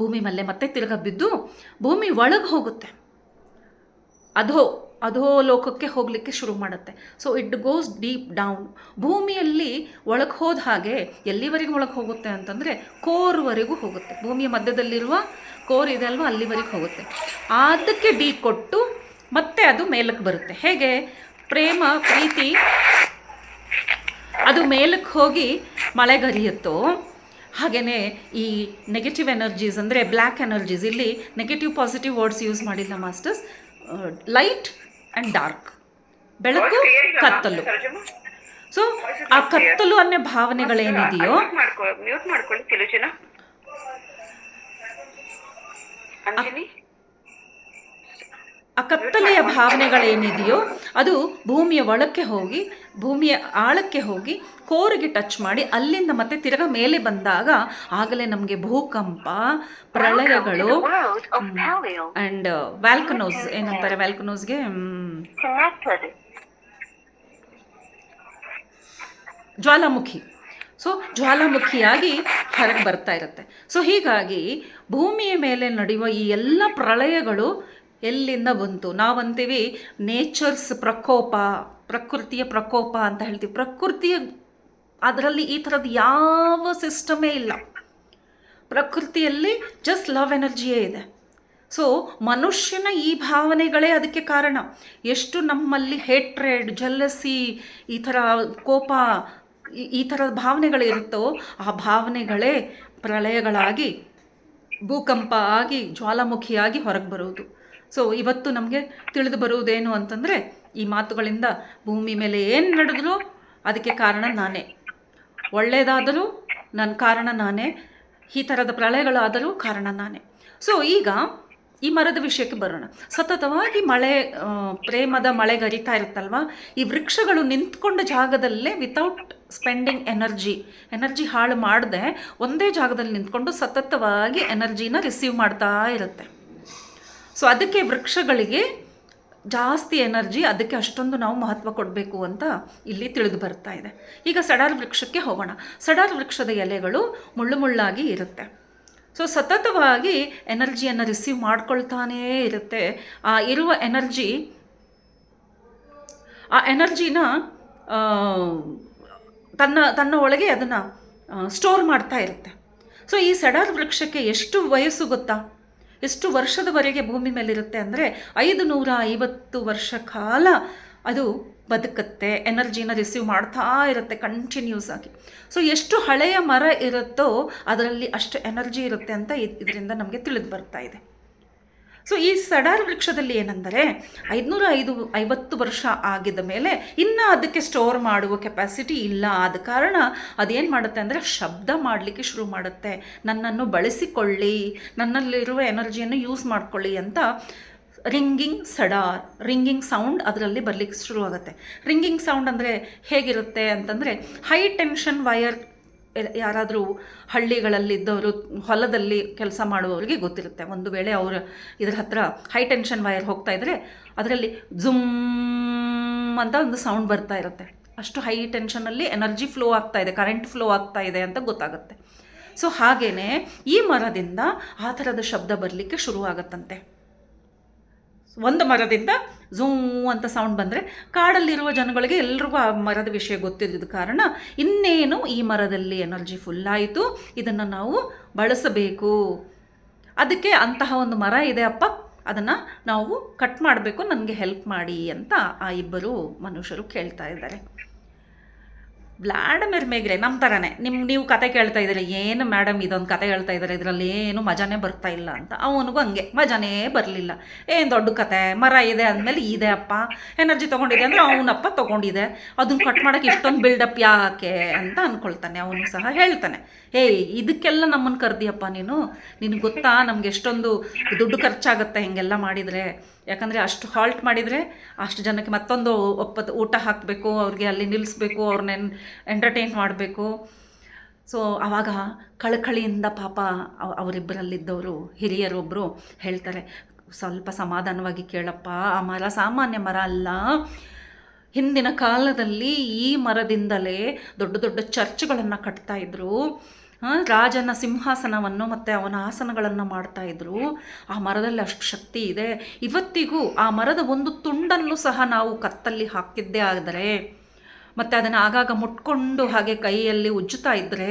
ಭೂಮಿ ಮೇಲೆ ಮತ್ತೆ ತಿರ್ಗ ಬಿದ್ದು ಭೂಮಿ ಒಳಗೆ ಹೋಗುತ್ತೆ, ಅದೋ ಲೋಕಕ್ಕೆ ಹೋಗಲಿಕ್ಕೆ ಶುರು ಮಾಡುತ್ತೆ. So it goes deep down. ಭೂಮಿಯಲ್ಲಿ ಒಳಗೆ ಹೋದ ಹಾಗೆ ಎಲ್ಲಿವರೆಗೂ ಒಳಗೆ ಹೋಗುತ್ತೆ ಅಂತಂದರೆ ಕೋರ್ವರೆಗೂ ಹೋಗುತ್ತೆ. ಭೂಮಿಯ ಮಧ್ಯದಲ್ಲಿರುವ ಕೋರ್ ಇದೆ ಅಲ್ವಾ, ಅಲ್ಲಿವರೆಗೆ ಹೋಗುತ್ತೆ. ಅದಕ್ಕೆ ಡಿ ಕೊಟ್ಟು ಮತ್ತೆ ಅದು ಮೇಲಕ್ಕೆ ಬರುತ್ತೆ. ಹೇಗೆ ಪ್ರೇಮ, ಪ್ರೀತಿ ಅದು ಮೇಲಕ್ಕೆ ಹೋಗಿ ಮಳೆಗರಿಯುತ್ತೋ ಹಾಗೆಯೇ ಈ ನೆಗೆಟಿವ್ ಎನರ್ಜೀಸ್ ಅಂದರೆ ಬ್ಲ್ಯಾಕ್ ಎನರ್ಜೀಸ್, ಇಲ್ಲಿ ನೆಗೆಟಿವ್ ಪಾಸಿಟಿವ್ ವರ್ಡ್ಸ್ ಯೂಸ್ ಮಾಡಿಲ್ಲ ಮಾಸ್ಟರ್ಸ್. ಲೈಟ್ ಆ್ಯಂಡ್ ಡಾರ್ಕ್, ಬೆಳಕು ಕತ್ತಲು. ಸೊ ಆ ಕತ್ತಲು ಅನ್ನೋ ಭಾವನೆಗಳೇನಿದೆಯೋ, ಆ ಕತ್ತಲೆಯ ಭಾವನೆಗಳೇನಿದೆಯೋ ಅದು ಭೂಮಿಯ ಒಳಕ್ಕೆ ಹೋಗಿ, ಭೂಮಿಯ ಆಳಕ್ಕೆ ಹೋಗಿ ಕೋರಿಗೆ ಟಚ್ ಮಾಡಿ ಅಲ್ಲಿಂದ ಮತ್ತೆ ತಿರ್ಗ ಮೇಲೆ ಬಂದಾಗ ಆಗಲೇ ನಮಗೆ ಭೂಕಂಪ, ಪ್ರಳಯಗಳು ಆ್ಯಂಡ್ ವ್ಯಾಲ್ಕನೋಸ್, ಏನಂತಾರೆ ವ್ಯಾಲ್ಕನೋಸ್ಗೆ, ಜ್ವಾಲಾಮುಖಿ. ಸೊ ಜ್ವಾಲಾಮುಖಿಯಾಗಿ ಹೊರಗೆ ಬರ್ತಾ ಇರುತ್ತೆ. ಸೊ ಹೀಗಾಗಿ ಭೂಮಿಯ ಮೇಲೆ ನಡೆಯುವ ಈ ಎಲ್ಲ ಪ್ರಳಯಗಳು ಎಲ್ಲಿಂದ ಬಂತು? ನಾವಂತೀವಿ ನೇಚರ್ಸ್ ಪ್ರಕೋಪ, ಪ್ರಕೃತಿಯ ಪ್ರಕೋಪ ಅಂತ ಹೇಳ್ತೀವಿ. ಪ್ರಕೃತಿಯ ಅದರಲ್ಲಿ ಈ ಥರದ್ದು ಯಾವ ಸಿಸ್ಟಮೇ ಇಲ್ಲ. ಪ್ರಕೃತಿಯಲ್ಲಿ ಜಸ್ಟ್ ಲವ್ ಎನರ್ಜಿಯೇ ಇದೆ. ಸೊ ಮನುಷ್ಯನ ಈ ಭಾವನೆಗಳೇ ಅದಕ್ಕೆ ಕಾರಣ. ಎಷ್ಟು ನಮ್ಮಲ್ಲಿ ಹೇಟ್ರೆಡ್, ಜೆಲ್ಲಸಿ, ಈ ಥರ ಕೋಪ, ಈ ಥರದ ಭಾವನೆಗಳಿರುತ್ತೋ ಆ ಭಾವನೆಗಳೇ ಪ್ರಳಯಗಳಾಗಿ, ಭೂಕಂಪ ಆಗಿ, ಜ್ವಾಲಾಮುಖಿಯಾಗಿ ಹೊರಗೆ ಬರೋದು. ಸೊ ಇವತ್ತು ನಮಗೆ ತಿಳಿದು ಬರುವುದೇನು ಅಂತಂದರೆ, ಈ ಮಾತುಗಳಿಂದ ಭೂಮಿ ಮೇಲೆ ಏನು ನಡೆದರೂ ಅದಕ್ಕೆ ಕಾರಣ ನಾನೇ, ಒಳ್ಳೆಯದಾದರೂ ನನ್ನ ಕಾರಣ ನಾನೇ, ಈ ಥರದ ಪ್ರಳಯಗಳಾದರೂ ಕಾರಣ ನಾನೇ. ಸೊ ಈಗ ಈ ಮರದ ವಿಷಯಕ್ಕೆ ಬರೋಣ. ಸತತವಾಗಿ ಮಳೆ, ಪ್ರೇಮದ ಮಳೆ ಗರಿತಾ ಇರುತ್ತಲ್ವ, ಈ ವೃಕ್ಷಗಳು ನಿಂತ್ಕೊಂಡ ಜಾಗದಲ್ಲೇ ವಿತೌಟ್ ಸ್ಪೆಂಡಿಂಗ್ ಎನರ್ಜಿ ಹಾಳು ಮಾಡದೆ ಒಂದೇ ಜಾಗದಲ್ಲಿ ನಿಂತ್ಕೊಂಡು ಸತತವಾಗಿ ಎನರ್ಜಿನ ರಿಸೀವ್ ಮಾಡ್ತಾ ಇರುತ್ತೆ. ಸೊ ಅದಕ್ಕೆ ವೃಕ್ಷಗಳಿಗೆ ಜಾಸ್ತಿ ಎನರ್ಜಿ, ಅದಕ್ಕೆ ಅಷ್ಟೊಂದು ನಾವು ಮಹತ್ವ ಕೊಡಬೇಕು ಅಂತ ಇಲ್ಲಿ ತಿಳಿದು ಬರ್ತಾ ಇದೆ. ಈಗ ಸೆಡಾರ್ ವೃಕ್ಷಕ್ಕೆ ಹೋಗೋಣ. ಸೆಡಾರ್ ವೃಕ್ಷದ ಎಲೆಗಳು ಮುಳ್ಳುಮುಳ್ಳಾಗಿ ಇರುತ್ತೆ. ಸೊ ಸತತವಾಗಿ ಎನರ್ಜಿಯನ್ನು ರಿಸೀವ್ ಮಾಡ್ಕೊಳ್ತಾನೇ ಇರುತ್ತೆ. ಆ ಇರುವ ಎನರ್ಜಿನ ತನ್ನ ಒಳಗೆ ಅದನ್ನು ಸ್ಟೋರ್ ಮಾಡ್ತಾ ಇರುತ್ತೆ. ಸೊ ಈ ಸೆಡಾರ್ ವೃಕ್ಷಕ್ಕೆ ಎಷ್ಟು ವಯಸ್ಸು ಗೊತ್ತಾ? ಎಷ್ಟು ವರ್ಷದವರೆಗೆ ಭೂಮಿ ಮೇಲಿರುತ್ತೆ ಅಂದರೆ 550 ವರ್ಷ ಕಾಲ ಅದು ಬದುಕುತ್ತೆ, ಎನರ್ಜಿನ ರಿಸೀವ್ ಮಾಡ್ತಾ ಇರುತ್ತೆ ಕಂಟಿನ್ಯೂಸ್ ಆಗಿ. ಸೊ ಎಷ್ಟು ಹಳೆಯ ಮರ ಇರುತ್ತೋ ಅದರಲ್ಲಿ ಅಷ್ಟು ಎನರ್ಜಿ ಇರುತ್ತೆ ಅಂತ ಇದರಿಂದ ನಮಗೆ ತಿಳಿದು ಬರ್ತಾ ಇದೆ. ಸೊ ಈ ಸೆಡಾರ್ ವೃಕ್ಷದಲ್ಲಿ ಏನೆಂದರೆ 550 ವರ್ಷ ಆಗಿದ ಮೇಲೆ ಇನ್ನೂ ಅದಕ್ಕೆ ಸ್ಟೋರ್ ಮಾಡುವ ಕೆಪಾಸಿಟಿ ಇಲ್ಲ. ಆದ ಕಾರಣ ಅದೇನು ಮಾಡುತ್ತೆ ಅಂದರೆ ಶಬ್ದ ಮಾಡಲಿಕ್ಕೆ ಶುರು ಮಾಡುತ್ತೆ. ನನ್ನನ್ನು ಬಳಸಿಕೊಳ್ಳಿ, ನನ್ನಲ್ಲಿರುವ ಎನರ್ಜಿಯನ್ನು ಯೂಸ್ ಮಾಡ್ಕೊಳ್ಳಿ ಅಂತ ರಿಂಗಿಂಗ್ ಸೌಂಡ್ ಅದರಲ್ಲಿ ಬರಲಿಕ್ಕೆ ಶುರುವಾಗುತ್ತೆ. ರಿಂಗಿಂಗ್ ಸೌಂಡ್ ಅಂದರೆ ಹೇಗಿರುತ್ತೆ ಅಂತಂದರೆ, ಹೈ ಟೆನ್ಷನ್ ವಯರ್, ಯಾರಾದರೂ ಹಳ್ಳಿಗಳಲ್ಲಿದ್ದವರು ಹೊಲದಲ್ಲಿ ಕೆಲಸ ಮಾಡುವವರಿಗೆ ಗೊತ್ತಿರುತ್ತೆ. ಒಂದು ವೇಳೆ ಅವರು ಇದ್ರ ಹತ್ರ ಹೈ ಟೆನ್ಷನ್ ವೈರ್ ಹೋಗ್ತಾ ಇದ್ದರೆ ಅದರಲ್ಲಿ ಝುಮ್ ಅಂತ ಒಂದು ಸೌಂಡ್ ಬರ್ತಾ ಇರುತ್ತೆ. ಅಷ್ಟು ಹೈ ಟೆನ್ಷನಲ್ಲಿ ಎನರ್ಜಿ ಫ್ಲೋ ಆಗ್ತಾ ಇದೆ, ಕರೆಂಟ್ ಫ್ಲೋ ಆಗ್ತಾ ಇದೆ ಅಂತ ಗೊತ್ತಾಗುತ್ತೆ. ಸೊ ಹಾಗೆಯೇ ಈ ಮರದಿಂದ ಆ ಥರದ ಶಬ್ದ ಬರಲಿಕ್ಕೆ ಶುರುವಾಗತ್ತಂತೆ. ಒಂದು ಮರದಿಂದ ಝೂ ಅಂತ ಸೌಂಡ್ ಬಂದರೆ ಕಾಡಲ್ಲಿರುವ ಜನಗಳಿಗೆ ಎಲ್ರಿಗೂ ಆ ಮರದ ವಿಷಯ ಗೊತ್ತಿದ್ದ ಕಾರಣ ಇನ್ನೇನು ಈ ಮರದಲ್ಲಿ ಎನರ್ಜಿ ಫುಲ್ಲಾಯಿತು, ಇದನ್ನು ನಾವು ಬಳಸಬೇಕು, ಅದಕ್ಕೆ ಅಂತಹ ಒಂದು ಮರ ಇದೆ ಅಪ್ಪ, ಅದನ್ನು ನಾವು ಕಟ್ ಮಾಡಬೇಕು, ನನಗೆ ಹೆಲ್ಪ್ ಮಾಡಿ ಅಂತ ಆ ಇಬ್ಬರು ಮನುಷ್ಯರು ಕೇಳ್ತಾ ಇದ್ದಾರೆ. ವ್ಲಾಡಿಮಿರ್ ಮೇಗ್ರೆ ನಮ್ಮ ಥರನೇ ನೀವು ಕತೆ ಕೇಳ್ತಾ ಇದ್ದೀರಿ, ಏನು ಮೇಡಮ್ ಇದೊಂದು ಕತೆ ಹೇಳ್ತಾ ಇದ್ದಾರೆ, ಇದರಲ್ಲಿ ಏನು ಮಜಾನೇ ಬರ್ತಾ ಇಲ್ಲ ಅಂತ. ಅವನಿಗೂ ಹಂಗೆ ಮಜಾನೇ ಬರಲಿಲ್ಲ. ಏನು ದೊಡ್ಡ ಕತೆ, ಮರ ಇದೆ ಅಂದಮೇಲೆ ಇದೆ ಅಪ್ಪ, ಎನರ್ಜಿ ತೊಗೊಂಡಿದೆ ಅಂದರೆ ಅವನಪ್ಪ ತೊಗೊಂಡಿದೆ, ಅದನ್ನು ಕಟ್ ಮಾಡೋಕ್ಕೆ ಇಷ್ಟೊಂದು ಬಿಲ್ಡಪ್ ಯಾಕೆ ಅಂತ ಅಂದ್ಕೊಳ್ತಾನೆ. ಅವನು ಸಹ ಹೇಳ್ತಾನೆ, ಇದಕ್ಕೆಲ್ಲ ನಮ್ಮನ್ನು ಕರೆದಿಯಪ್ಪ ನಿನಗೆ ಗೊತ್ತಾ ನಮ್ಗೆ ಎಷ್ಟೊಂದು ದುಡ್ಡು ಖರ್ಚಾಗುತ್ತೆ ಹಿಂಗೆಲ್ಲ ಮಾಡಿದರೆ, ಯಾಕಂದರೆ ಅಷ್ಟು ಹಾಲ್ಟ್ ಮಾಡಿದರೆ ಅಷ್ಟು ಜನಕ್ಕೆ ಮತ್ತೊಂದು ಊಟ ಹಾಕಬೇಕು, ಅವ್ರಿಗೆ ಅಲ್ಲಿ ನಿಲ್ಲಿಸ್ಬೇಕು, ಅವ್ರನ್ನ ಎಂಟರ್ಟೈನ್ ಮಾಡಬೇಕು. ಸೊ ಆವಾಗ ಕಳಕಳಿಯಿಂದ ಪಾಪ ಅವರಿಬ್ಬರಲ್ಲಿದ್ದವರು ಹಿರಿಯರೊಬ್ಬರು ಹೇಳ್ತಾರೆ, ಸ್ವಲ್ಪ ಸಮಾಧಾನವಾಗಿ ಕೇಳಪ್ಪ, ಆ ಮರ ಸಾಮಾನ್ಯ ಮರ ಅಲ್ಲ. ಹಿಂದಿನ ಕಾಲದಲ್ಲಿ ಈ ಮರದಿಂದಲೇ ದೊಡ್ಡ ದೊಡ್ಡ ಚರ್ಚ್ಗಳನ್ನು ಕಟ್ತಾಯಿದ್ರು, ರಾಜನ ಸಿಂಹಾಸನವನ್ನು ಮತ್ತು ಅವನ ಆಸನಗಳನ್ನು ಮಾಡ್ತಾಯಿದ್ರು. ಆ ಮರದಲ್ಲಿ ಅಷ್ಟು ಶಕ್ತಿ ಇದೆ. ಇವತ್ತಿಗೂ ಆ ಮರದ ಒಂದು ತುಂಡನ್ನು ಸಹ ನಾವು ಕತ್ತಲ್ಲಿ ಹಾಕಿದ್ದೇ ಆದರೆ ಮತ್ತು ಅದನ್ನು ಆಗಾಗ ಮುಟ್ಕೊಂಡು ಹಾಗೆ ಕೈಯಲ್ಲಿ ಉಜ್ಜುತ್ತಾ ಇದ್ದರೆ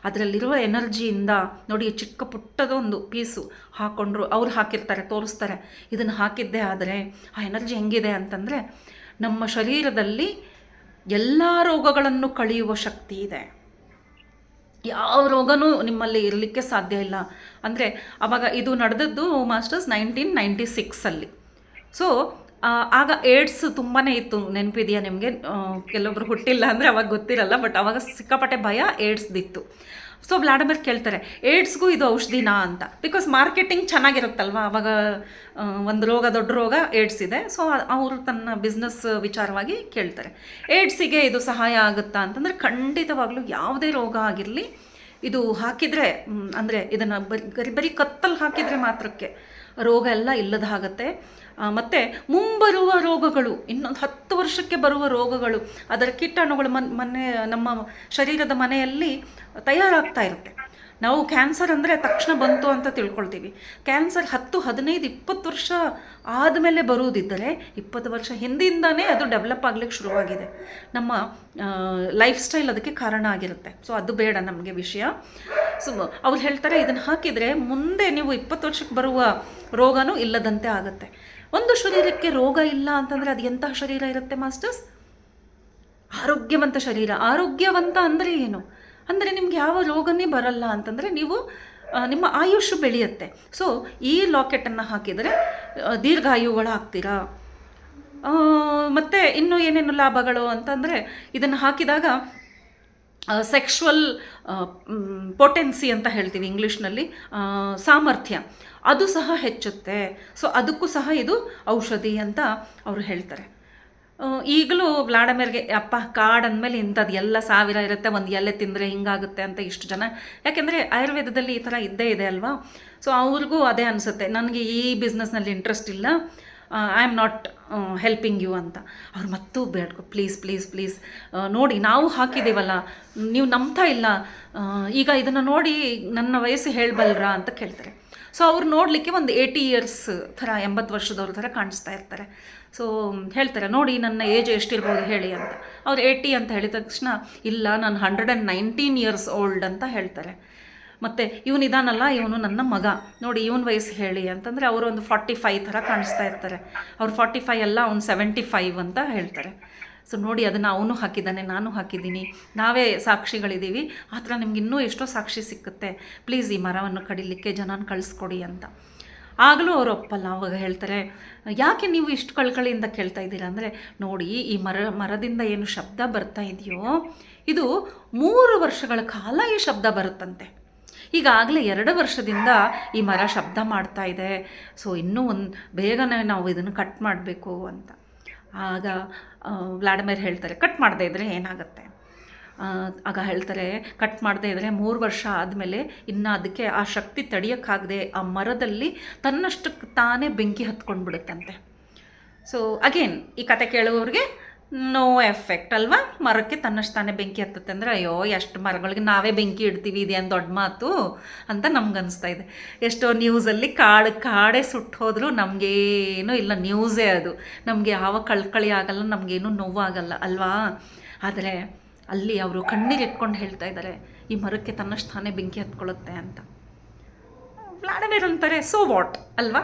ಅದರಲ್ಲಿರುವ ಎನರ್ಜಿಯಿಂದ ನೋಡಿ, ಚಿಕ್ಕ ಪುಟ್ಟದೊಂದು ಪೀಸು ಹಾಕ್ಕೊಂಡ್ರು, ಅವ್ರು ಹಾಕಿರ್ತಾರೆ, ತೋರಿಸ್ತಾರೆ, ಇದನ್ನು ಹಾಕಿದ್ದೇ ಆದರೆ ಆ ಎನರ್ಜಿ ಹೆಂಗಿದೆ ಅಂತಂದರೆ ನಮ್ಮ ಶರೀರದಲ್ಲಿ ಎಲ್ಲ ರೋಗಗಳನ್ನು ಕಳೆಯುವ ಶಕ್ತಿ ಇದೆ. ಯಾವ ರೋಗನೂ ನಿಮ್ಮಲ್ಲಿ ಇರಲಿಕ್ಕೆ ಸಾಧ್ಯ ಇಲ್ಲ. ಅಂದರೆ ಆವಾಗ ಇದು ನಡೆದದ್ದು ಮಾಸ್ಟರ್ಸ್ 1996 ಸೊ ಆಗ ಏಡ್ಸ್ ತುಂಬಾ ಇತ್ತು, ನೆನಪಿದೆಯಾ ನಿಮಗೆ? ಕೆಲವೊಬ್ರು ಹುಟ್ಟಿಲ್ಲ ಅಂದರೆ ಅವಾಗ ಗೊತ್ತಿರಲ್ಲ, ಬಟ್ ಆವಾಗ ಸಿಕ್ಕಾಪಟ್ಟೆ ಭಯ ಏಡ್ಸ್ದಿತ್ತು. ಸೊ ವ್ಲಾಡಿಮಿರ್ ಕೇಳ್ತಾರೆ, ಏಡ್ಸ್ಗೂ ಇದು ಔಷಧಿನಾ ಅಂತ. ಬಿಕಾಸ್ ಮಾರ್ಕೆಟಿಂಗ್ ಚೆನ್ನಾಗಿರುತ್ತಲ್ವ, ಆವಾಗ ಒಂದು ರೋಗ, ದೊಡ್ಡ ರೋಗ ಏಡ್ಸ್ ಇದೆ. ಸೊ ಅವರು ತನ್ನ ಬಿಸ್ನೆಸ್ ವಿಚಾರವಾಗಿ ಕೇಳ್ತಾರೆ, ಏಡ್ಸಿಗೆ ಇದು ಸಹಾಯ ಆಗುತ್ತಾ ಅಂತಂದರೆ ಖಂಡಿತವಾಗ್ಲೂ ಯಾವುದೇ ರೋಗ ಆಗಿರಲಿ ಇದು ಹಾಕಿದರೆ, ಅಂದರೆ ಇದನ್ನು ಬರೀ ಕತ್ತಲ್ಲಿ ಹಾಕಿದರೆ ಮಾತ್ರಕ್ಕೆ ರೋಗ ಎಲ್ಲ ಇಲ್ಲದ ಆಗುತ್ತೆ. ಮತ್ತು ಮುಂಬರುವ ರೋಗಗಳು, ಇನ್ನೊಂದು 10 ವರ್ಷಕ್ಕೆ ಬರುವ ರೋಗಗಳು, ಅದರ ಕೀಟಾಣುಗಳು ನಮ್ಮ ಶರೀರದ ಮನೆಯಲ್ಲಿ ತಯಾರಾಗ್ತಾ ಇರುತ್ತೆ. ನಾವು ಕ್ಯಾನ್ಸರ್ ಅಂದರೆ ತಕ್ಷಣ ಬಂತು ಅಂತ ತಿಳ್ಕೊಳ್ತೀವಿ. ಕ್ಯಾನ್ಸರ್ 10, 15, 20 ವರ್ಷ ಆದಮೇಲೆ ಬರುವುದಿದ್ದರೆ 20 ವರ್ಷ ಹಿಂದಿಂದನೇ ಅದು ಡೆವಲಪ್ ಆಗಲಿಕ್ಕೆ ಶುರುವಾಗಿದೆ. ನಮ್ಮ ಲೈಫ್ ಸ್ಟೈಲ್ ಅದಕ್ಕೆ ಕಾರಣ ಆಗಿರುತ್ತೆ. ಸೊ ಅದು ಬೇಡ ನಮಗೆ ವಿಷಯ. ಸೊ ಅವ್ರು ಹೇಳ್ತಾರೆ, ಇದನ್ನು ಹಾಕಿದರೆ ಮುಂದೆ ನೀವು 20 ವರ್ಷಕ್ಕೆ ಬರುವ ರೋಗನೂ ಇಲ್ಲದಂತೆ ಆಗುತ್ತೆ. ಒಂದು ಶರೀರಕ್ಕೆ ರೋಗ ಇಲ್ಲ ಅಂತಂದರೆ ಅದು ಎಂತಹ ಶರೀರ ಇರುತ್ತೆ ಮಾಸ್ಟರ್ಸ್? ಆರೋಗ್ಯವಂತ ಶರೀರ. ಆರೋಗ್ಯವಂತ ಅಂದರೆ ಏನು ಅಂದರೆ ನಿಮ್ಗೆ ಯಾವ ರೋಗನೇ ಬರಲ್ಲ ಅಂತಂದರೆ ನೀವು ನಿಮ್ಮ ಆಯುಷ್ ಬೆಳೆಯುತ್ತೆ. ಸೊ ಈ ಲಾಕೆಟನ್ನು ಹಾಕಿದರೆ ದೀರ್ಘಾಯುಗಳಾಗ್ತೀರಾ. ಮತ್ತು ಇನ್ನೂ ಏನೇನು ಲಾಭಗಳು ಅಂತಂದರೆ ಇದನ್ನು ಹಾಕಿದಾಗ ಸೆಕ್ಷುವಲ್ ಪೊಟೆನ್ಸಿ ಅಂತ ಹೇಳ್ತೀವಿ ಇಂಗ್ಲೀಷ್ನಲ್ಲಿ, ಸಾಮರ್ಥ್ಯ ಅದು ಸಹ ಹೆಚ್ಚುತ್ತೆ. ಸೊ ಅದಕ್ಕೂ ಸಹ ಇದು ಔಷಧಿ ಅಂತ ಅವರು ಹೇಳ್ತಾರೆ. ಈಗಲೂ ವ್ಲಾಡಮಿರ್ಗೆ ಅಪ್ಪ ಕಾಡು ಅಂದಮೇಲೆ ಇಂಥದ್ದು ಎಲ್ಲ ಸಾವಿರ ಇರುತ್ತೆ, ಒಂದು ಎಲೆ ತಿಂದರೆ ಹಿಂಗಾಗುತ್ತೆ ಅಂತ ಇಷ್ಟು ಜನ, ಯಾಕೆಂದರೆ ಆಯುರ್ವೇದದಲ್ಲಿ ಈ ಥರ ಇದ್ದೇ ಇದೆ ಅಲ್ವಾ. ಸೊ ಅವ್ರಿಗೂ ಅದೇ ಅನಿಸುತ್ತೆ, ನನಗೆ ಈ ಬಿಸ್ನೆಸ್ನಲ್ಲಿ ಇಂಟ್ರೆಸ್ಟ್ ಇಲ್ಲ, I am not helping you ಅಂತ. ಅವ್ರು ಮತ್ತೂ ಬೇಡ್ಕೊ, ಪ್ಲೀಸ್ ಪ್ಲೀಸ್ ಪ್ಲೀಸ್ ನೋಡಿ ನಾವು ಹಾಕಿದ್ದೀವಲ್ಲ, ನೀವು ನಂಬ್ತಾ ಇಲ್ಲ, ಈಗ ಇದನ್ನು ನೋಡಿ ನನ್ನ ವಯಸ್ಸು ಹೇಳಬಲ್ರಾ ಅಂತ ಕೇಳ್ತಾರೆ. ಸೊ ಅವ್ರು ನೋಡಲಿಕ್ಕೆ ಒಂದು 80 ಇಯರ್ಸ್ ಥರ, 80 ವರ್ಷದವ್ರ ಥರ ಕಾಣಿಸ್ತಾ ಇರ್ತಾರೆ. ಸೊ ಹೇಳ್ತಾರೆ, ನೋಡಿ ನನ್ನ ಏಜ್ ಎಷ್ಟಿರ್ಬೋದು ಹೇಳಿ ಅಂತ. ಅವ್ರು 80 ಅಂತ ಹೇಳಿದ ತಕ್ಷಣ, ಇಲ್ಲ ನಾನು 119 ಇಯರ್ಸ್ ಓಲ್ಡ್ ಅಂತ ಹೇಳ್ತಾರೆ. ಮತ್ತು ಇವನಿದಾನಲ್ಲ, ಇವನು ನನ್ನ ಮಗ, ನೋಡಿ ಇವನ ವಯಸ್ಸು ಹೇಳಿ ಅಂತಂದರೆ ಅವರು ಒಂದು 45 ಥರ ಕಾಣಿಸ್ತಾ ಇರ್ತಾರೆ. ಅವ್ರು 45 ಅಲ್ಲ, ಅವ್ನು 75 ಅಂತ ಹೇಳ್ತಾರೆ. ಸೊ ನೋಡಿ ಅದನ್ನು ಅವನು ಹಾಕಿದ್ದಾನೆ, ನಾನು ಹಾಕಿದ್ದೀನಿ, ನಾವೇ ಸಾಕ್ಷಿಗಳಿದ್ದೀವಿ, ಆ ಥರ ನಿಮ್ಗೆ ಇನ್ನೂ ಎಷ್ಟೋ ಸಾಕ್ಷಿ ಸಿಕ್ಕುತ್ತೆ, ಪ್ಲೀಸ್ ಈ ಮರವನ್ನು ಕಡಿಲಿಕ್ಕೆ ಜನನ ಕಳಿಸ್ಕೊಡಿ ಅಂತ. ಆಗಲೂ ಅವರು ಒಪ್ಪಲ್ಲ. ಅವಾಗ ಹೇಳ್ತಾರೆ, ಯಾಕೆ ನೀವು ಇಷ್ಟು ಕಳ್ಕಳಿಯಿಂದ ಕೇಳ್ತಾ ಇದ್ದೀರಾ ಅಂದರೆ, ನೋಡಿ ಈ ಮರದಿಂದ ಏನು ಶಬ್ದ ಬರ್ತಾ ಇದೆಯೋ ಇದು 3 ವರ್ಷಗಳ ಕಾಲ ಈ ಶಬ್ದ ಬರುತ್ತಂತೆ. ಈಗಾಗಲೇ 2 ವರ್ಷದಿಂದ ಈ ಮರ ಶಬ್ದ ಮಾಡ್ತಾ ಇದೆ, ಸೊ ಇನ್ನೂ ಬೇಗನೆ ನಾವು ಇದನ್ನು ಕಟ್ ಮಾಡಬೇಕು ಅಂತ. ಆಗ ವ್ಲಾಡಮಿರ್ ಹೇಳ್ತಾರೆ, ಕಟ್ ಮಾಡದೇ ಇದ್ದರೆ ಏನಾಗುತ್ತೆ? ಆಗ ಹೇಳ್ತಾರೆ, ಕಟ್ ಮಾಡದೇ ಇದ್ದರೆ 3 ವರ್ಷ ಆದಮೇಲೆ ಇನ್ನು ಅದಕ್ಕೆ ಆ ಶಕ್ತಿ ತಡೆಯೋಕ್ಕಾಗದೆ ಆ ಮರದಲ್ಲಿ ತನ್ನಷ್ಟಕ್ಕೆ ತಾನೇ ಬೆಂಕಿ ಹತ್ಕೊಂಡು ಬಿಡುತ್ತಂತೆ. ಸೊ ಅಗೇನ್ ಈ ಕತೆ ಕೇಳುವವ್ರಿಗೆ ನೋ ಎಫೆಕ್ಟ್ ಅಲ್ವಾ, ಮರಕ್ಕೆ ತನ್ನಷ್ಟು ತಾನೇ ಬೆಂಕಿ ಹತ್ತುತ್ತೆ ಅಂದರೆ, ಅಯ್ಯೋ ಎಷ್ಟು ಮರಗಳಿಗೆ ನಾವೇ ಬೆಂಕಿ ಇಡ್ತೀವಿ, ಇದೇನು ದೊಡ್ಡ ಮಾತು ಅಂತ ನಮ್ಗನ್ನಿಸ್ತಾ ಇದೆ. ಎಷ್ಟೋ ನ್ಯೂಸಲ್ಲಿ ಕಾಡೇ ಸುಟ್ಟು ಹೋದರೂ ನಮಗೇನೂ ಇಲ್ಲ, ನ್ಯೂಸೇ ಅದು, ನಮಗೆ ಯಾವ ಕಳ್ಕಳಿ ಆಗಲ್ಲ, ನಮಗೇನೂ ನೋವಾಗಲ್ಲ ಅಲ್ವಾ. ಆದರೆ ಅಲ್ಲಿ ಅವರು ಕಣ್ಣೀರು ಇಟ್ಕೊಂಡು ಹೇಳ್ತಾ ಇದ್ದಾರೆ, ಈ ಮರಕ್ಕೆ ತನ್ನಷ್ಟು ತಾನೇ ಬೆಂಕಿ ಹತ್ಕೊಳ್ಳುತ್ತೆ ಅಂತ. ವ್ಲಾಡಮಿರ್ ಅಂತಾರೆ, ಸೊ ವಾಟ್ ಅಲ್ವಾ.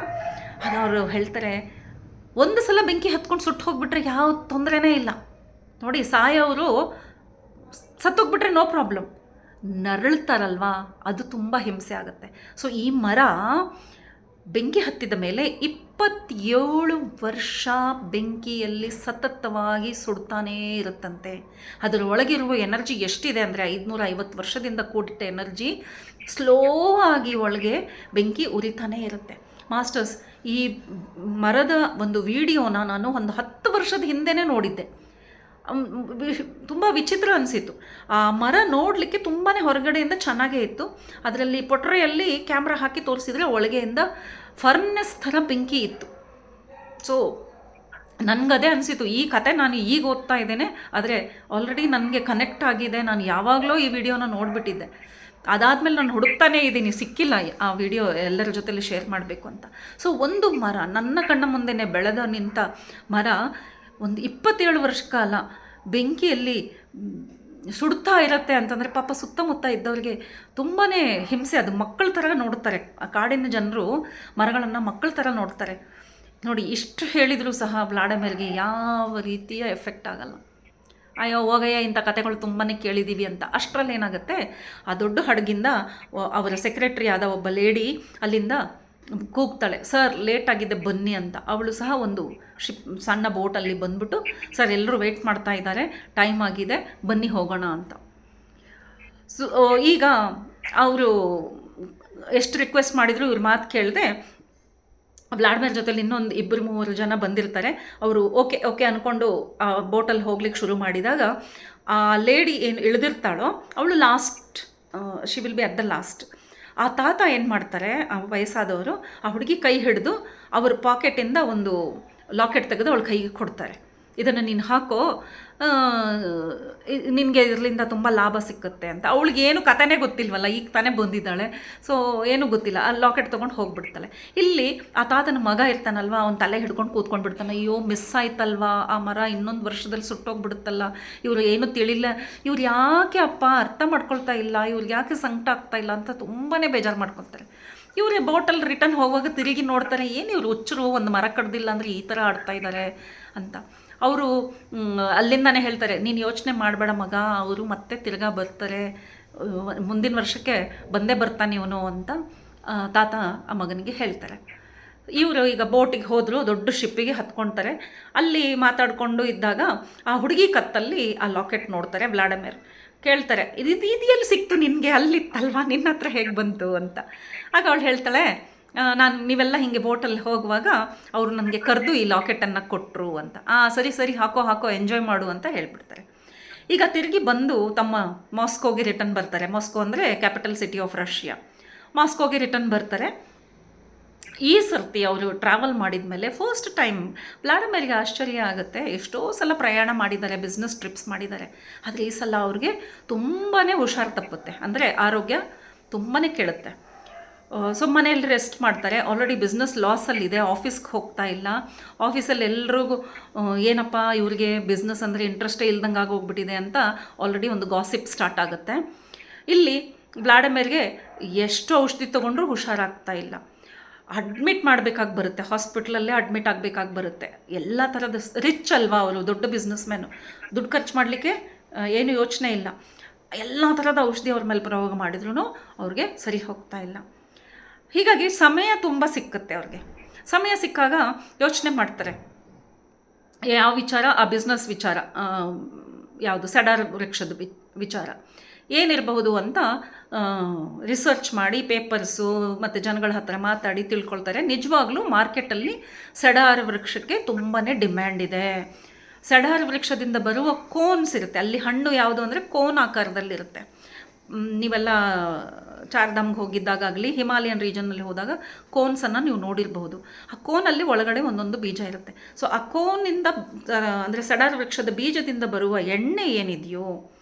ಆಗ ಅವರು ಹೇಳ್ತಾರೆ, ಒಂದು ಸಲ ಬೆಂಕಿ ಹತ್ಕೊಂಡು ಸುಟ್ಟು ಹೋಗ್ಬಿಟ್ರೆ ಯಾವ ತೊಂದರೆನೇ ಇಲ್ಲ ನೋಡಿ, ಸಾಯೋರು ಸತ್ತೋಗ್ಬಿಟ್ರೆ ನೋ ಪ್ರಾಬ್ಲಮ್, ನರಳ್ತಾರಲ್ವಾ ಅದು ತುಂಬ ಹಿಂಸೆ ಆಗುತ್ತೆ. ಸೊ ಈ ಮರ ಬೆಂಕಿ ಹತ್ತಿದ ಮೇಲೆ 27 ವರ್ಷ ಬೆಂಕಿಯಲ್ಲಿ ಸತತವಾಗಿ ಸುಡ್ತಾನೇ ಇರುತ್ತಂತೆ. ಅದರ ಒಳಗಿರುವ ಎನರ್ಜಿ ಎಷ್ಟಿದೆ ಅಂದರೆ 550 ವರ್ಷದಿಂದ ಕೂಡಿಟ್ಟ ಎನರ್ಜಿ ಸ್ಲೋ ಆಗಿ ಒಳಗೆ ಬೆಂಕಿ ಉರಿತಾನೇ ಇರುತ್ತೆ. ಮಾಸ್ಟರ್ಸ್, ಈ ಮರದ ಒಂದು ವಿಡಿಯೋನ ನಾನು ಒಂದು 10 ವರ್ಷದ ಹಿಂದೆನೇ ನೋಡಿದ್ದೆ. ತುಂಬ ವಿಚಿತ್ರ ಅನಿಸಿತ್ತು. ಆ ಮರ ನೋಡಲಿಕ್ಕೆ ತುಂಬಾ ಹೊರಗಡೆಯಿಂದ ಚೆನ್ನಾಗೇ ಇತ್ತು, ಅದರಲ್ಲಿ ಪೊಟ್ರೆಯಲ್ಲಿ ಕ್ಯಾಮ್ರಾ ಹಾಕಿ ತೋರಿಸಿದರೆ ಒಳಗೆಯಿಂದ ಫರ್ನೆಸ್ ಥರ ಬೆಂಕಿ ಇತ್ತು. ಸೊ ನನಗದೇ ಅನಿಸಿತು, ಈ ಕತೆ ನಾನು ಈಗ ಓದ್ತಾ ಇದ್ದೇನೆ, ಆದರೆ ಆಲ್ರೆಡಿ ನನಗೆ ಕನೆಕ್ಟ್ ಆಗಿದೆ, ನಾನು ಯಾವಾಗಲೂ ಈ ವಿಡಿಯೋನ ನೋಡಿಬಿಟ್ಟಿದ್ದೆ. ಅದಾದಮೇಲೆ ನಾನು ಹುಡುಕ್ತಾನೇ ಇದ್ದೀನಿ, ಸಿಕ್ಕಿಲ್ಲ ಆ ವಿಡಿಯೋ ಎಲ್ಲರ ಜೊತೆಲಿ ಶೇರ್ ಮಾಡಬೇಕು ಅಂತ. ಸೊ ಒಂದು ಮರ ನನ್ನ ಕಣ್ಣ ಮುಂದೆನೇ ಬೆಳೆದ ನಿಂತ ಮರ ಒಂದು 27 ವರ್ಷ ಕಾಲ ಬೆಂಕಿಯಲ್ಲಿ ಸುಡ್ತಾ ಇರುತ್ತೆ ಅಂತಂದರೆ ಪಾಪ ಸುತ್ತಮುತ್ತ ಇದ್ದವ್ರಿಗೆ ತುಂಬಾ ಹಿಂಸೆ. ಅದು ಮಕ್ಕಳ ಥರ ನೋಡ್ತಾರೆ, ಆ ಕಾಡಿನ ಜನರು ಮರಗಳನ್ನು ಮಕ್ಕಳ ಥರ ನೋಡ್ತಾರೆ. ನೋಡಿ, ಇಷ್ಟು ಹೇಳಿದರೂ ಸಹ ವ್ಲಾಡಮಿರ್ಗೆ ಯಾವ ರೀತಿಯ ಎಫೆಕ್ಟ್ ಆಗಲ್ಲ. ಅಯ್ಯೋ ಹೋಗಯ್ಯ, ಇಂಥ ಕತೆಗಳು ತುಂಬಾ ಕೇಳಿದ್ದೀವಿ ಅಂತ. ಅಷ್ಟರಲ್ಲಿ ಏನಾಗುತ್ತೆ, ಆ ದೊಡ್ಡ ಹಡಗಿಂದ ಅವರ ಸೆಕ್ರೆಟ್ರಿ ಆದ ಒಬ್ಬ ಲೇಡಿ ಅಲ್ಲಿಂದ ಕೂಗ್ತಾಳೆ, ಸರ್ ಲೇಟ್ ಆಗಿದೆ ಬನ್ನಿ ಅಂತ. ಅವಳು ಸಹ ಒಂದು ಸಣ್ಣ ಬೋಟಲ್ಲಿ ಬಂದ್ಬಿಟ್ಟು, ಸರ್ ಎಲ್ಲರೂ ವೆಯ್ಟ್ ಮಾಡ್ತಾ ಇದ್ದಾರೆ, ಟೈಮ್ ಆಗಿದೆ, ಬನ್ನಿ ಹೋಗೋಣ ಅಂತ. ಸೊ ಈಗ ಅವರು ಎಷ್ಟು ರಿಕ್ವೆಸ್ಟ್ ಮಾಡಿದ್ರು ಇವ್ರ ಮಾತು ಕೇಳದೆ ವ್ಲಾಡಮಿರ್ ಜೊತೆಲಿ ಇನ್ನೊಂದು 2-3 ಜನ ಬಂದಿರ್ತಾರೆ. ಅವರು ಓಕೆ ಓಕೆ ಅಂದ್ಕೊಂಡು ಆ ಬೋಟಲ್ಲಿ ಹೋಗ್ಲಿಕ್ಕೆ ಶುರು ಮಾಡಿದಾಗ ಆ ಲೇಡಿ ಏನು ಇಳಿದಿರ್ತಾಳೋ ಅವಳು last, she will be at the last. ಆ ತಾತ ಏನು ಮಾಡ್ತಾರೆ, ಆ ವಯಸ್ಸಾದವರು ಆ ಹುಡುಗಿ ಕೈ ಹಿಡಿದು ಅವ್ರ ಪಾಕೆಟಿಂದ ಒಂದು ಲಾಕೆಟ್ ತೆಗೆದು ಅವಳ ಕೈಗೆ ಕೊಡ್ತಾರೆ. ಇದನ್ನು ನೀನು ಹಾಕೋ, ನಿನಗೆ ಇದರಿಂದ ತುಂಬ ಲಾಭ ಸಿಕ್ಕುತ್ತೆ ಅಂತ. ಅವಳಿಗೇನು ಕಥೆನೇ ಗೊತ್ತಿಲ್ವಲ್ಲ, ಈಗ ತಾನೇ ಬಂದಿದ್ದಾಳೆ, ಸೊ ಏನೂ ಗೊತ್ತಿಲ್ಲ. ಆ ಲಾಕೆಟ್ ತೊಗೊಂಡು ಹೋಗ್ಬಿಡ್ತಾಳೆ. ಇಲ್ಲಿ ಆ ತಾತನ ಮಗ ಇರ್ತಾನಲ್ವ, ಅವ್ನು ತಲೆ ಹಿಡ್ಕೊಂಡು ಕೂತ್ಕೊಂಡು ಬಿಡ್ತಾನೆ, ಅಯ್ಯೋ ಮಿಸ್ ಆಯ್ತಲ್ವಾ ಆ ಮರ, ಇನ್ನೊಂದು ವರ್ಷದಲ್ಲಿ ಸುಟ್ಟೋಗ್ಬಿಡುತ್ತಲ್ಲ, ಇವರು ಏನೂ ತಿಳಿಲ್ಲ, ಇವ್ರು ಯಾಕೆ ಅಪ್ಪ ಅರ್ಥ ಮಾಡ್ಕೊಳ್ತಾ ಇಲ್ಲ, ಇವ್ರಿಗೆ ಯಾಕೆ ಸಂಕಟ ಆಗ್ತಾ ಇಲ್ಲ ಅಂತ ತುಂಬಾ ಬೇಜಾರು ಮಾಡ್ಕೊತಾರೆ. ಇವ್ರಿಗೆ ಬೋಟಲ್ ರಿಟರ್ನ್ ಹೋಗುವಾಗ ತಿರುಗಿ ನೋಡ್ತಾರೆ, ಏನು ಇವರು ಹುಚ್ಚರು, ಒಂದು ಮರ ಕಡ್ದಿಲ್ಲ ಅಂದರೆ ಈ ಥರ ಆಡ್ತಾ ಇದ್ದಾರೆ ಅಂತ. ಅವರು ಅಲ್ಲಿಂದಾನೇ ಹೇಳ್ತಾರೆ, ನೀನು ಯೋಚನೆ ಮಾಡಬೇಡ ಮಗ, ಅವರು ಮತ್ತೆ ತಿರ್ಗಾ ಬರ್ತಾರೆ, ಮುಂದಿನ ವರ್ಷಕ್ಕೆ ಬಂದೇ ಬರ್ತಾನೆ ಇವನು ಅಂತ ತಾತ ಆ ಮಗನಿಗೆ ಹೇಳ್ತಾರೆ. ಇವರು ಈಗ ಬೋಟಿಗೆ ಹೋದರು, ದೊಡ್ಡ ಶಿಪ್ಪಿಗೆ ಹತ್ಕೊಳ್ತಾರೆ. ಅಲ್ಲಿ ಮಾತಾಡಿಕೊಂಡು ಇದ್ದಾಗ ಆ ಹುಡುಗಿ ಕತ್ತಲ್ಲಿ ಆ ಲಾಕೆಟ್ ನೋಡ್ತಾರೆ ವ್ಲಾಡಮಿರ್. ಕೇಳ್ತಾರೆ, ಇದು ಎಲ್ಲಿ ಸಿಕ್ತು ನಿನಗೆ, ಅಲ್ಲಿತ್ತಲ್ವಾ, ನಿನ್ನ ಹತ್ರ ಹೇಗೆ ಬಂತು ಅಂತ. ಆಗ ಅವಳು ಹೇಳ್ತಾಳೆ, ನೀವೆಲ್ಲ ಹೀಗೆ ಬೋಟಲ್ಲಿ ಹೋಗುವಾಗ ಅವರು ನನಗೆ ಕರೆದು ಈ ಲಾಕೆಟನ್ನು ಕೊಟ್ಟರು ಅಂತ. ಸರಿ ಸರಿ, ಹಾಕೋ ಎಂಜಾಯ್ ಮಾಡು ಅಂತ ಹೇಳ್ಬಿಡ್ತಾರೆ. ಈಗ ತಿರುಗಿ ಬಂದು ತಮ್ಮ ಮಾಸ್ಕೋಗೆ ರಿಟರ್ನ್ ಬರ್ತಾರೆ. ಮಾಸ್ಕೋ ಅಂದರೆ ಕ್ಯಾಪಿಟಲ್ ಸಿಟಿ ಆಫ್ ರಷ್ಯಾ. ಮಾಸ್ಕೋಗೆ ರಿಟರ್ನ್ ಬರ್ತಾರೆ. ಈ ಸರ್ತಿ ಅವರು ಟ್ರಾವೆಲ್ ಮಾಡಿದ ಮೇಲೆ ಫಸ್ಟ್ ಟೈಮ್ ವ್ಲಾಡಿಮಿರ್ಗೆ ಆಶ್ಚರ್ಯ ಆಗುತ್ತೆ. ಎಷ್ಟೋ ಸಲ ಪ್ರಯಾಣ ಮಾಡಿದ್ದಾರೆ, ಬಿಸ್ನೆಸ್ ಟ್ರಿಪ್ಸ್ ಮಾಡಿದ್ದಾರೆ, ಆದರೆ ಈ ಸಲ ಅವ್ರಿಗೆ ತುಂಬಾ ಹುಷಾರು ತಪ್ಪುತ್ತೆ. ಅಂದರೆ ಆರೋಗ್ಯ ತುಂಬಾ ಕೆಡುತ್ತೆ. ಸೊ ಮನೆಯಲ್ಲಿ ರೆಸ್ಟ್ ಮಾಡ್ತಾರೆ. ಆಲ್ರೆಡಿ ಬಿಸ್ನೆಸ್ ಲಾಸಲ್ಲಿದೆ, ಆಫೀಸ್ಗೆ ಹೋಗ್ತಾ ಇಲ್ಲ. ಆಫೀಸಲ್ಲಿ ಎಲ್ರಿಗೂ ಏನಪ್ಪ ಇವ್ರಿಗೆ ಬಿಸ್ನೆಸ್ ಅಂದರೆ ಇಂಟ್ರೆಸ್ಟೇ ಇಲ್ದಂಗೆ ಆಗೋಗ್ಬಿಟ್ಟಿದೆ ಅಂತ ಆಲ್ರೆಡಿ ಒಂದು ಗಾಸಿಪ್ ಸ್ಟಾರ್ಟ್ ಆಗುತ್ತೆ. ಇಲ್ಲಿ ವ್ಲಾಡಿಮಿರ್ಗೆ ಎಷ್ಟು ಔಷಧಿ ತೊಗೊಂಡ್ರೂ ಹುಷಾರಾಗ್ತಾ ಇಲ್ಲ. ಅಡ್ಮಿಟ್ ಮಾಡಬೇಕಾಗಿ ಬರುತ್ತೆ, ಹಾಸ್ಪಿಟ್ಲಲ್ಲೇ ಅಡ್ಮಿಟ್ ಆಗಬೇಕಾಗಿ ಬರುತ್ತೆ. ಎಲ್ಲ ಥರದ ರಿಚ್ ಅಲ್ವಾ ಅವರು, ದೊಡ್ಡ ಬಿಸ್ನೆಸ್ ಮ್ಯಾನು, ದುಡ್ಡು ಖರ್ಚು ಮಾಡಲಿಕ್ಕೆ ಏನು ಯೋಚನೆ ಇಲ್ಲ. ಎಲ್ಲ ಥರದ ಔಷಧಿ ಅವ್ರ ಮೇಲೆ ಪ್ರಯೋಗ ಮಾಡಿದ್ರೂ ಅವ್ರಿಗೆ ಸರಿ ಹೋಗ್ತಾ ಇಲ್ಲ. ಹೀಗಾಗಿ ಸಮಯ ತುಂಬ ಸಿಕ್ಕುತ್ತೆ ಅವ್ರಿಗೆ. ಸಮಯ ಸಿಕ್ಕಾಗ ಯೋಚನೆ ಮಾಡ್ತಾರೆ, ಯಾವ ವಿಚಾರ, ಆ ಬಿಸ್ನೆಸ್ ವಿಚಾರ, ಯಾವುದು ಸೆಡಾರ್ ವೃಕ್ಷದ ವಿಚಾರ ಏನಿರಬಹುದು ಅಂತ ರಿಸರ್ಚ್ ಮಾಡಿ ಪೇಪರ್ಸು ಮತ್ತು ಜನಗಳ ಹತ್ರ ಮಾತಾಡಿ ತಿಳ್ಕೊಳ್ತಾರೆ. ನಿಜವಾಗ್ಲೂ ಮಾರ್ಕೆಟಲ್ಲಿ ಸೆಡಾರ್ ವೃಕ್ಷಕ್ಕೆ ತುಂಬಾ ಡಿಮ್ಯಾಂಡ್ ಇದೆ. ಸೆಡಾರ್ ವೃಕ್ಷದಿಂದ ಬರುವ ಕೋನ್ಸ್ ಇರುತ್ತೆ, ಅಲ್ಲಿ ಹಣ್ಣು ಯಾವುದು ಅಂದರೆ ಕೋನ್ ಆಕಾರದಲ್ಲಿರುತ್ತೆ. ನೀವೆಲ್ಲ ಚಾರ್ಧಾಮ್ಗೆ ಹೋಗಿದ್ದಾಗಲಿ ಹಿಮಾಲಯನ್ ರೀಜನ್ನಲ್ಲಿ ಹೋದಾಗ ಕೋನ್ಸನ್ನು ನೀವು ನೋಡಿರಬಹುದು. ಆ ಕೋನಲ್ಲಿ ಒಳಗಡೆ ಒಂದೊಂದು ಬೀಜ ಇರುತ್ತೆ. ಸೊ ಆ ಕೋನಿಂದ ಅಂದರೆ ಸೆಡಾರ್ ವೃಕ್ಷದ ಬೀಜದಿಂದ ಬರುವ ಎಣ್ಣೆ ಏನಿದೆಯೋ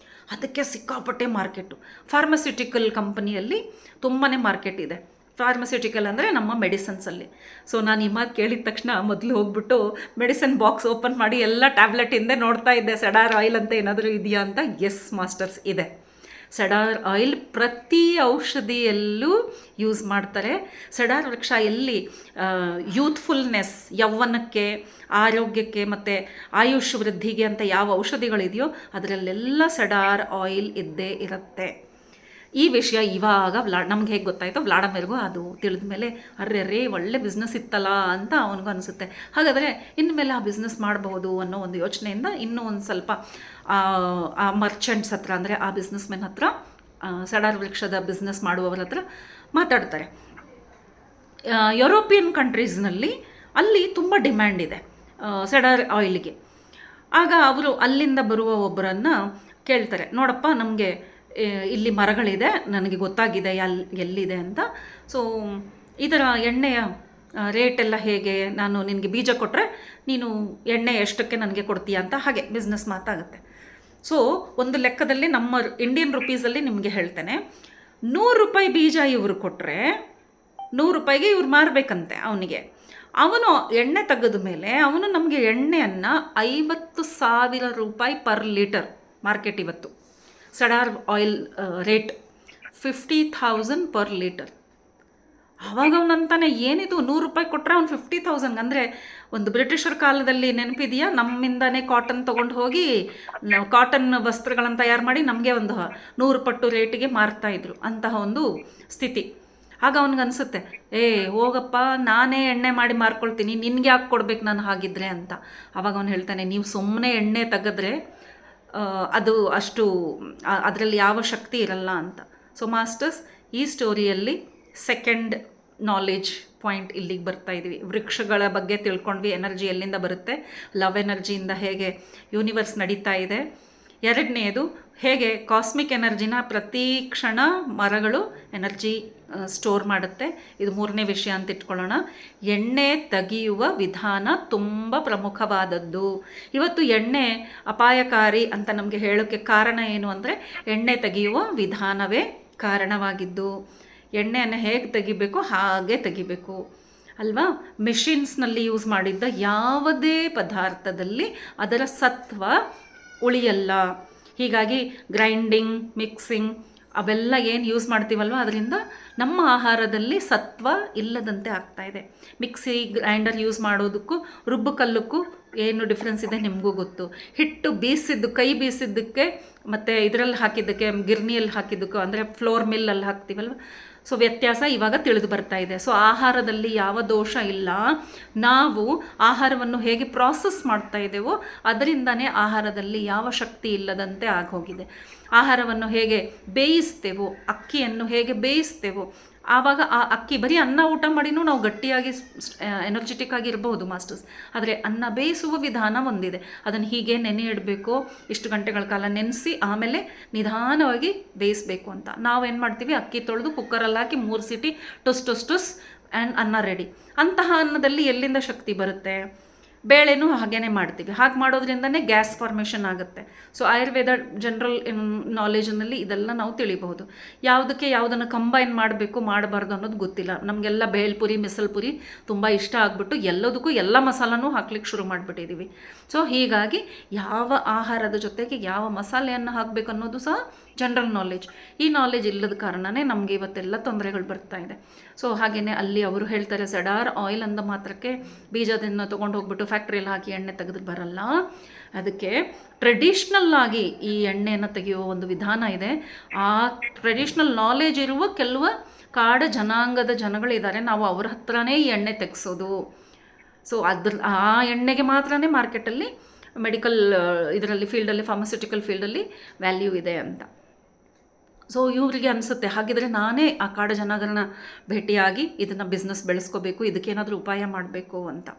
ಅದಕ್ಕೆ ಸಿಕ್ಕಾಪಟ್ಟೆ ಮಾರ್ಕೆಟು. ಫಾರ್ಮಸ್ಯೂಟಿಕಲ್ ಕಂಪನಿಯಲ್ಲಿ ತುಂಬಾ ಮಾರ್ಕೆಟ್ ಇದೆ. ಫಾರ್ಮಸ್ಯೂಟಿಕಲ್ ಅಂದರೆ ನಮ್ಮ ಮೆಡಿಸನ್ಸಲ್ಲಿ. ಸೊ ನಾನು ಈ ಮಾತು ಕೇಳಿದ ತಕ್ಷಣ ಮೊದಲು ಹೋಗ್ಬಿಟ್ಟು ಮೆಡಿಸಿನ್ ಬಾಕ್ಸ್ ಓಪನ್ ಮಾಡಿ ಎಲ್ಲ ಟ್ಯಾಬ್ಲೆಟ್ ಹಿಂದೆ ನೋಡ್ತಾ ಇದ್ದೆ, ಸೆಡಾರ್ ಆಯಿಲ್ ಅಂತ ಏನಾದರೂ ಇದೆಯಾ ಅಂತ. ಎಸ್ ಮಾಸ್ಟರ್ಸ್, ಇದೆ. ಸೆಡಾರ್ ಆಯಿಲ್ ಪ್ರತಿ ಔಷಧಿಯಲ್ಲೂ ಯೂಸ್ ಮಾಡ್ತಾರೆ. ಸೆಡಾರ್ ವೃಕ್ಷ ಎಲ್ಲಿ ಯೂತ್ಫುಲ್ನೆಸ್, ಯೌವನಕ್ಕೆ, ಆರೋಗ್ಯಕ್ಕೆ ಮತ್ತು ಆಯುಷ್ ವೃದ್ಧಿಗೆ ಅಂತ ಯಾವ ಔಷಧಿಗಳಿದೆಯೋ ಅದರಲ್ಲೆಲ್ಲ ಸೆಡಾರ್ ಆಯಿಲ್ ಇದ್ದೇ ಇರುತ್ತೆ. ಈ ವಿಷಯ ಇವಾಗ ನಮ್ಗೆ ಹೇಗೆ ಗೊತ್ತಾಯಿತೋ ವ್ಲಾಡಿಮಿರ್ಗೂ ಅದು ತಿಳಿದ ಮೇಲೆ ಅರ್ರೆ ಒಳ್ಳೆ ಬಿಸ್ನೆಸ್ ಇತ್ತಲ್ಲ ಅಂತ ಅವನಿಗೂ ಅನಿಸುತ್ತೆ. ಹಾಗಾದರೆ ಇನ್ಮೇಲೆ ಆ ಬಿಸ್ನೆಸ್ ಮಾಡಬಹುದು ಅನ್ನೋ ಒಂದು ಯೋಚನೆಯಿಂದ ಇನ್ನೂ ಒಂದು ಸ್ವಲ್ಪ ಆ ಮರ್ಚೆಂಟ್ಸ್ ಹತ್ರ, ಅಂದರೆ ಆ ಬಿಸ್ನೆಸ್ ಮೆನ್ ಹತ್ರ, ಸೆಡಾರ್ ವೃಕ್ಷದ ಬಿಸ್ನೆಸ್ ಮಾಡುವವರ ಹತ್ರ ಮಾತಾಡ್ತಾರೆ. ಯುರೋಪಿಯನ್ ಕಂಟ್ರೀಸ್ನಲ್ಲಿ ಅಲ್ಲಿ ತುಂಬ ಡಿಮ್ಯಾಂಡ್ ಇದೆ ಸೆಡಾರ್ ಆಯಿಲ್ಗೆ. ಆಗ ಅವರು ಅಲ್ಲಿಂದ ಬರುವ ಒಬ್ಬರನ್ನು ಕೇಳ್ತಾರೆ, ನೋಡಪ್ಪ ನಮಗೆ ಇಲ್ಲಿ ಮರಗಳಿದೆ, ನನಗೆ ಗೊತ್ತಾಗಿದೆ ಎಲ್ಲಿದೆ ಅಂತ. ಸೊ ಇದರ ಎಣ್ಣೆಯ ರೇಟೆಲ್ಲ ಹೇಗೆ, ನಾನು ನಿನಗೆ ಬೀಜ ಕೊಟ್ಟರೆ ನೀನು ಎಣ್ಣೆ ಎಷ್ಟಕ್ಕೆ ನನಗೆ ಕೊಡ್ತೀಯ ಅಂತ ಹಾಗೆ ಬಿಸ್ನೆಸ್ ಮಾತಾಗುತ್ತೆ. ಸೊ ಒಂದು ಲೆಕ್ಕದಲ್ಲಿ ನಮ್ಮ ಇಂಡಿಯನ್ ರುಪೀಸಲ್ಲಿ ನಿಮಗೆ ಹೇಳ್ತೇನೆ, 100 ರೂಪಾಯಿ ಬೀಜ ಇವರು ಕೊಟ್ಟರೆ 100 ರೂಪಾಯಿಗೆ ಇವ್ರು ಮಾರಬೇಕಂತೆ ಅವನಿಗೆ. ಅವನು ಎಣ್ಣೆ ತೆಗೆದ ಮೇಲೆ ಅವನು ನಮಗೆ ಎಣ್ಣೆಯನ್ನು 50,000 ರೂಪಾಯಿ ಪರ್ ಲೀಟರ್ ಮಾರ್ಕೆಟ್ ಇವತ್ತು. ಸೆಡಾರ್ ಆಯಿಲ್ ರೇಟ್ 50,000 ಪರ್ ಲೀಟರ್. ಆವಾಗ ಅವನಂತಾನೆ ಏನಿದು 100 ರೂಪಾಯಿ ಕೊಟ್ಟರೆ ಅವ್ನು 50,000, ಅಂದರೆ ಒಂದು ಬ್ರಿಟಿಷರ ಕಾಲದಲ್ಲಿ ನೆನಪಿದೆಯಾ, ನಮ್ಮಿಂದನೇ ಕಾಟನ್ ತೊಗೊಂಡು ಹೋಗಿ ಕಾಟನ್ ವಸ್ತ್ರಗಳನ್ನು ತಯಾರು ಮಾಡಿ ನಮಗೆ ಒಂದು 100 ಪಟ್ಟು ರೇಟಿಗೆ ಮಾರ್ತಾಯಿದ್ರು, ಅಂತಹ ಒಂದು ಸ್ಥಿತಿ. ಆಗ ಅವನಿಗನ್ಸುತ್ತೆ, ಹೋಗಪ್ಪ ನಾನೇ ಎಣ್ಣೆ ಮಾಡಿ ಮಾರ್ಕೊಳ್ತೀನಿ, ನಿನಗೆ ಯಾಕೆ ಕೊಡ್ಬೇಕು ನಾನು ಹಾಗಿದ್ರೆ ಅಂತ. ಆವಾಗ ಅವನು ಹೇಳ್ತಾನೆ, ನೀವು ಸುಮ್ಮನೆ ಎಣ್ಣೆ ತೆಗೆದ್ರೆ ಅದು ಅಷ್ಟು ಅದರಲ್ಲಿ ಯಾವ ಶಕ್ತಿ ಇರಲ್ಲ ಅಂತ. ಸೊ ಮಾಸ್ಟರ್ಸ್, ಈ ಸ್ಟೋರಿಯಲ್ಲಿ ಸೆಕೆಂಡ್ ನಾಲೆಡ್ಜ್ ಪಾಯಿಂಟ್ ಇಲ್ಲಿಗೆ ಬರ್ತಾ ಇದ್ದೀವಿ. ವೃಕ್ಷಗಳ ಬಗ್ಗೆ ತಿಳ್ಕೊಂಡ್ವಿ, ಎನರ್ಜಿ ಎಲ್ಲಿಂದ ಬರುತ್ತೆ, ಲವ್ ಎನರ್ಜಿಯಿಂದ ಹೇಗೆ ಯೂನಿವರ್ಸ್ ನಡೀತಾ ಇದೆ. ಎರಡನೆಯದು, ಹೇಗೆ ಕಾಸ್ಮಿಕ್ ಎನರ್ಜಿನ ಪ್ರತಿ ಕ್ಷಣ ಮರಗಳು ಎನರ್ಜಿ ಸ್ಟೋರ್ ಮಾಡುತ್ತೆ. ಇದು ಮೂರನೇ ವಿಷಯ ಅಂತ ಇಟ್ಕೊಳ್ಳೋಣ. ಎಣ್ಣೆ ತೆಗೆಯುವ ವಿಧಾನ ತುಂಬ ಪ್ರಮುಖವಾದದ್ದು. ಇವತ್ತು ಎಣ್ಣೆ ಅಪಾಯಕಾರಿ ಅಂತ ನಮಗೆ ಹೇಳೋಕ್ಕೆ ಕಾರಣ ಏನು ಅಂದರೆ, ಎಣ್ಣೆ ತೆಗೆಯುವ ವಿಧಾನವೇ ಕಾರಣವಾಗಿದ್ದು. ಎಣ್ಣೆಯನ್ನು ಹೇಗೆ ತೆಗಿಬೇಕು ಹಾಗೆ ತೆಗಿಬೇಕು ಅಲ್ವಾ. ಮೆಷಿನ್ಸ್ನಲ್ಲಿ ಯೂಸ್ ಮಾಡಿದ್ದ ಯಾವುದೇ ಪದಾರ್ಥದಲ್ಲಿ ಅದರ ಸತ್ವ ಉಳಿಯಲ್ಲ. ಹೀಗಾಗಿ ಗ್ರೈಂಡಿಂಗ್, ಮಿಕ್ಸಿಂಗ್ ಅವೆಲ್ಲ ಏನು ಯೂಸ್ ಮಾಡ್ತೀವಲ್ವ ಅದರಿಂದ ನಮ್ಮ ಆಹಾರದಲ್ಲಿ ಸತ್ವ ಇಲ್ಲದಂತೆ ಆಗ್ತಾಯಿದೆ. ಮಿಕ್ಸಿ ಗ್ರೈಂಡರ್ ಯೂಸ್ ಮಾಡೋದಕ್ಕೂ ರುಬ್ಬು ಕಲ್ಲಕ್ಕೂ ಏನು ಡಿಫ್ರೆನ್ಸ್ ಇದೆ ನಿಮಗೂ ಗೊತ್ತು. ಹಿಟ್ಟು ಬೀಸಿದ್ದು, ಕೈ ಬೀಸಿದ್ದಕ್ಕೆ ಮತ್ತು ಇದರಲ್ಲಿ ಹಾಕಿದ್ದಕ್ಕೆ, ಗಿರ್ನಿಯಲ್ಲಿ ಹಾಕಿದ್ದಕ್ಕೂ, ಅಂದರೆ ಫ್ಲೋರ್ ಮಿಲ್ಲಲ್ಲಿ ಹಾಕ್ತೀವಲ್ವ, ಸೊ ವ್ಯತ್ಯಾಸ ಇವಾಗ ತಿಳಿದು ಬರ್ತಾ ಇದೆ. ಸೊ ಆಹಾರದಲ್ಲಿ ಯಾವ ದೋಷ ಇಲ್ಲ, ನಾವು ಆಹಾರವನ್ನು ಹೇಗೆ ಪ್ರಾಸೆಸ್ ಮಾಡ್ತಾ ಇದ್ದೇವೋ ಅದರಿಂದನೇ ಆಹಾರದಲ್ಲಿ ಯಾವ ಶಕ್ತಿ ಇಲ್ಲದಂತೆ ಆಗೋಗಿದೆ. ಆಹಾರವನ್ನು ಹೇಗೆ ಬೇಯಿಸ್ತೇವೋ, ಅಕ್ಕಿಯನ್ನು ಹೇಗೆ ಬೇಯಿಸ್ತೇವೋ, ಆವಾಗ ಆ ಅಕ್ಕಿ ಬರೀ ಅನ್ನ ಊಟ ಮಾಡಿನೂ ನಾವು ಗಟ್ಟಿಯಾಗಿ ಎನರ್ಜೆಟಿಕ್ ಆಗಿ ಇರಬಹುದು ಮಾಸ್ಟರ್ಸ್. ಆದರೆ ಅನ್ನ ಬೇಯಿಸುವ ವಿಧಾನ ಒಂದಿದೆ. ಅದನ್ನು ಹೀಗೆ ನೆನೆ ಇಡಬೇಕು, ಇಷ್ಟು ಗಂಟೆಗಳ ಕಾಲ ನೆನೆಸಿ ಆಮೇಲೆ ನಿಧಾನವಾಗಿ ಬೇಯಿಸಬೇಕು ಅಂತ. ನಾವೇನು ಮಾಡ್ತೀವಿ, ಅಕ್ಕಿ ತೊಳೆದು ಕುಕ್ಕರಲ್ಲಿ ಹಾಕಿ 3 ಸೀಟಿ ಟೊಸ್ ಟೊಸ್ ಟೊಸ್ ಆ್ಯಂಡ್ ಅನ್ನ ರೆಡಿ. ಅಂತಹ ಅನ್ನದಲ್ಲಿ ಎಲ್ಲಿಂದ ಶಕ್ತಿ ಬರುತ್ತೆ? ಬೇಳೆನೂ ಹಾಗೇ ಮಾಡ್ತೀವಿ. ಹಾಗೆ ಮಾಡೋದ್ರಿಂದನೇ ಗ್ಯಾಸ್ ಫಾರ್ಮೇಷನ್ ಆಗುತ್ತೆ. ಸೊ ಆಯುರ್ವೇದ ಜನರಲ್ ನಾಲೆಜ್ನಲ್ಲಿ ಇದೆಲ್ಲ ನಾವು ತಿಳಿಬಹುದು. ಯಾವುದಕ್ಕೆ ಯಾವುದನ್ನು ಕಂಬೈನ್ ಮಾಡಬೇಕು ಮಾಡಬಾರ್ದು ಅನ್ನೋದು ಗೊತ್ತಿಲ್ಲ. ನಮಗೆಲ್ಲ ಬೇಲ್ಪುರಿ ಮಿಸಲ್ಪುರಿ ತುಂಬ ಇಷ್ಟ ಆಗಿಬಿಟ್ಟು ಎಲ್ಲದಕ್ಕೂ ಎಲ್ಲ ಮಸಾಲನೂ ಹಾಕ್ಲಿಕ್ಕೆ ಶುರು ಮಾಡಿಬಿಟ್ಟಿದ್ದೀವಿ. ಸೊ ಹೀಗಾಗಿ ಯಾವ ಆಹಾರದ ಜೊತೆಗೆ ಯಾವ ಮಸಾಲೆಯನ್ನು ಹಾಕಬೇಕು ಅನ್ನೋದು ಸಹ ಜನರಲ್ ನಾಲೆಜ್. ಈ ನಾಲೆಜ್ ಇಲ್ಲದ ಕಾರಣನೇ ನಮಗೆ ಇವತ್ತೆಲ್ಲ ತೊಂದರೆಗಳು ಬರ್ತಾ ಇದೆ. ಸೊ ಹಾಗೆಯೇ ಅಲ್ಲಿ ಅವರು ಹೇಳ್ತಾರೆ ಸೆಡಾರ್ ಆಯಿಲ್ ಅಂದ ಮಾತ್ರಕ್ಕೆ ಬೀಜದಿಂದ ತೊಗೊಂಡು ಹೋಗ್ಬಿಟ್ಟು ಫ್ಯಾಕ್ಟ್ರಿಯಲ್ಲಿ ಹಾಕಿ ಎಣ್ಣೆ ತೆಗೆದು ಬರಲ್ಲ. ಅದಕ್ಕೆ ಟ್ರೆಡಿಷ್ನಲ್ ಆಗಿ ಈ ಎಣ್ಣೆಯನ್ನು ತೆಗೆಯುವ ಒಂದು ವಿಧಾನ ಇದೆ. ಆ ಟ್ರೆಡಿಷ್ನಲ್ ನಾಲೆಜ್ ಇರುವ ಕೆಲವು ಕಾಡ ಜನಾಂಗದ ಜನಗಳಿದ್ದಾರೆ, ನಾವು ಅವ್ರ ಹತ್ರನೇ ಈ ಎಣ್ಣೆ ತೆಗೆಸೋದು. ಸೊ ಆ ಎಣ್ಣೆಗೆ ಮಾತ್ರನೇ ಮಾರ್ಕೆಟಲ್ಲಿ ಮೆಡಿಕಲ್ ಇದರಲ್ಲಿ ಫೀಲ್ಡಲ್ಲಿ ಫಾರ್ಮಸ್ಯೂಟಿಕಲ್ ಫೀಲ್ಡಲ್ಲಿ ವ್ಯಾಲ್ಯೂ ಇದೆ ಅಂತ. ಸೊ ಇವರಿಗೆ ಅನಿಸುತ್ತೆ ಹಾಗಿದ್ರೆ ನಾನೇ ಆ ಕಾಡು ಜನಾಂಗನ ಭೇಟಿಯಾಗಿ ಇದನ್ನು ಬಿಸ್ನೆಸ್ ಬೆಳೆಸ್ಕೋಬೇಕು, ಇದಕ್ಕೇನಾದರೂ ಉಪಾಯ ಮಾಡಬೇಕು ಅಂತ.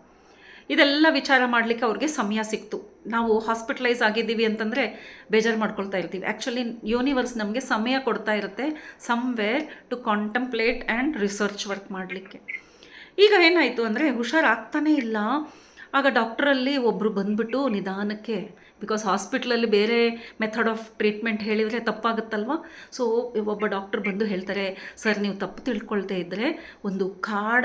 ಇದೆಲ್ಲ ವಿಚಾರ ಮಾಡಲಿಕ್ಕೆ ಅವ್ರಿಗೆ ಸಮಯ ಸಿಕ್ತು. ನಾವು ಹಾಸ್ಪಿಟಲೈಸ್ ಆಗಿದ್ದೀವಿ ಅಂತಂದರೆ ಬೇಜಾರು ಮಾಡ್ಕೊಳ್ತಾ ಇರ್ತೀವಿ. ಆ್ಯಕ್ಚುಲಿ ಯೂನಿವರ್ಸ್ ನಮಗೆ ಸಮಯ ಕೊಡ್ತಾ ಇರುತ್ತೆ somewhere to contemplate and research work ಮಾಡಲಿಕ್ಕೆ. ಈಗ ಏನಾಯಿತು ಅಂದರೆ ಹುಷಾರಾಗ್ತಾನೇ ಇಲ್ಲ. ಆಗ ಡಾಕ್ಟ್ರಲ್ಲಿ ಒಬ್ಬರು ಬಂದುಬಿಟ್ಟು ನಿಧಾನಕ್ಕೆ, ಬಿಕಾಸ್ ಹಾಸ್ಪಿಟ್ಲಲ್ಲಿ ಬೇರೆ ಮೆಥಡ್ ಆಫ್ ಟ್ರೀಟ್ಮೆಂಟ್ ಹೇಳಿದರೆ ತಪ್ಪಾಗುತ್ತಲ್ವ. ಸೊ ಒಬ್ಬ ಡಾಕ್ಟ್ರ್ ಬಂದು ಹೇಳ್ತಾರೆ, ಸರ್ ನೀವು ತಪ್ಪು ತಿಳ್ಕೊಳ್ತಾ ಇದ್ದರೆ ಒಂದು ಕಾಡ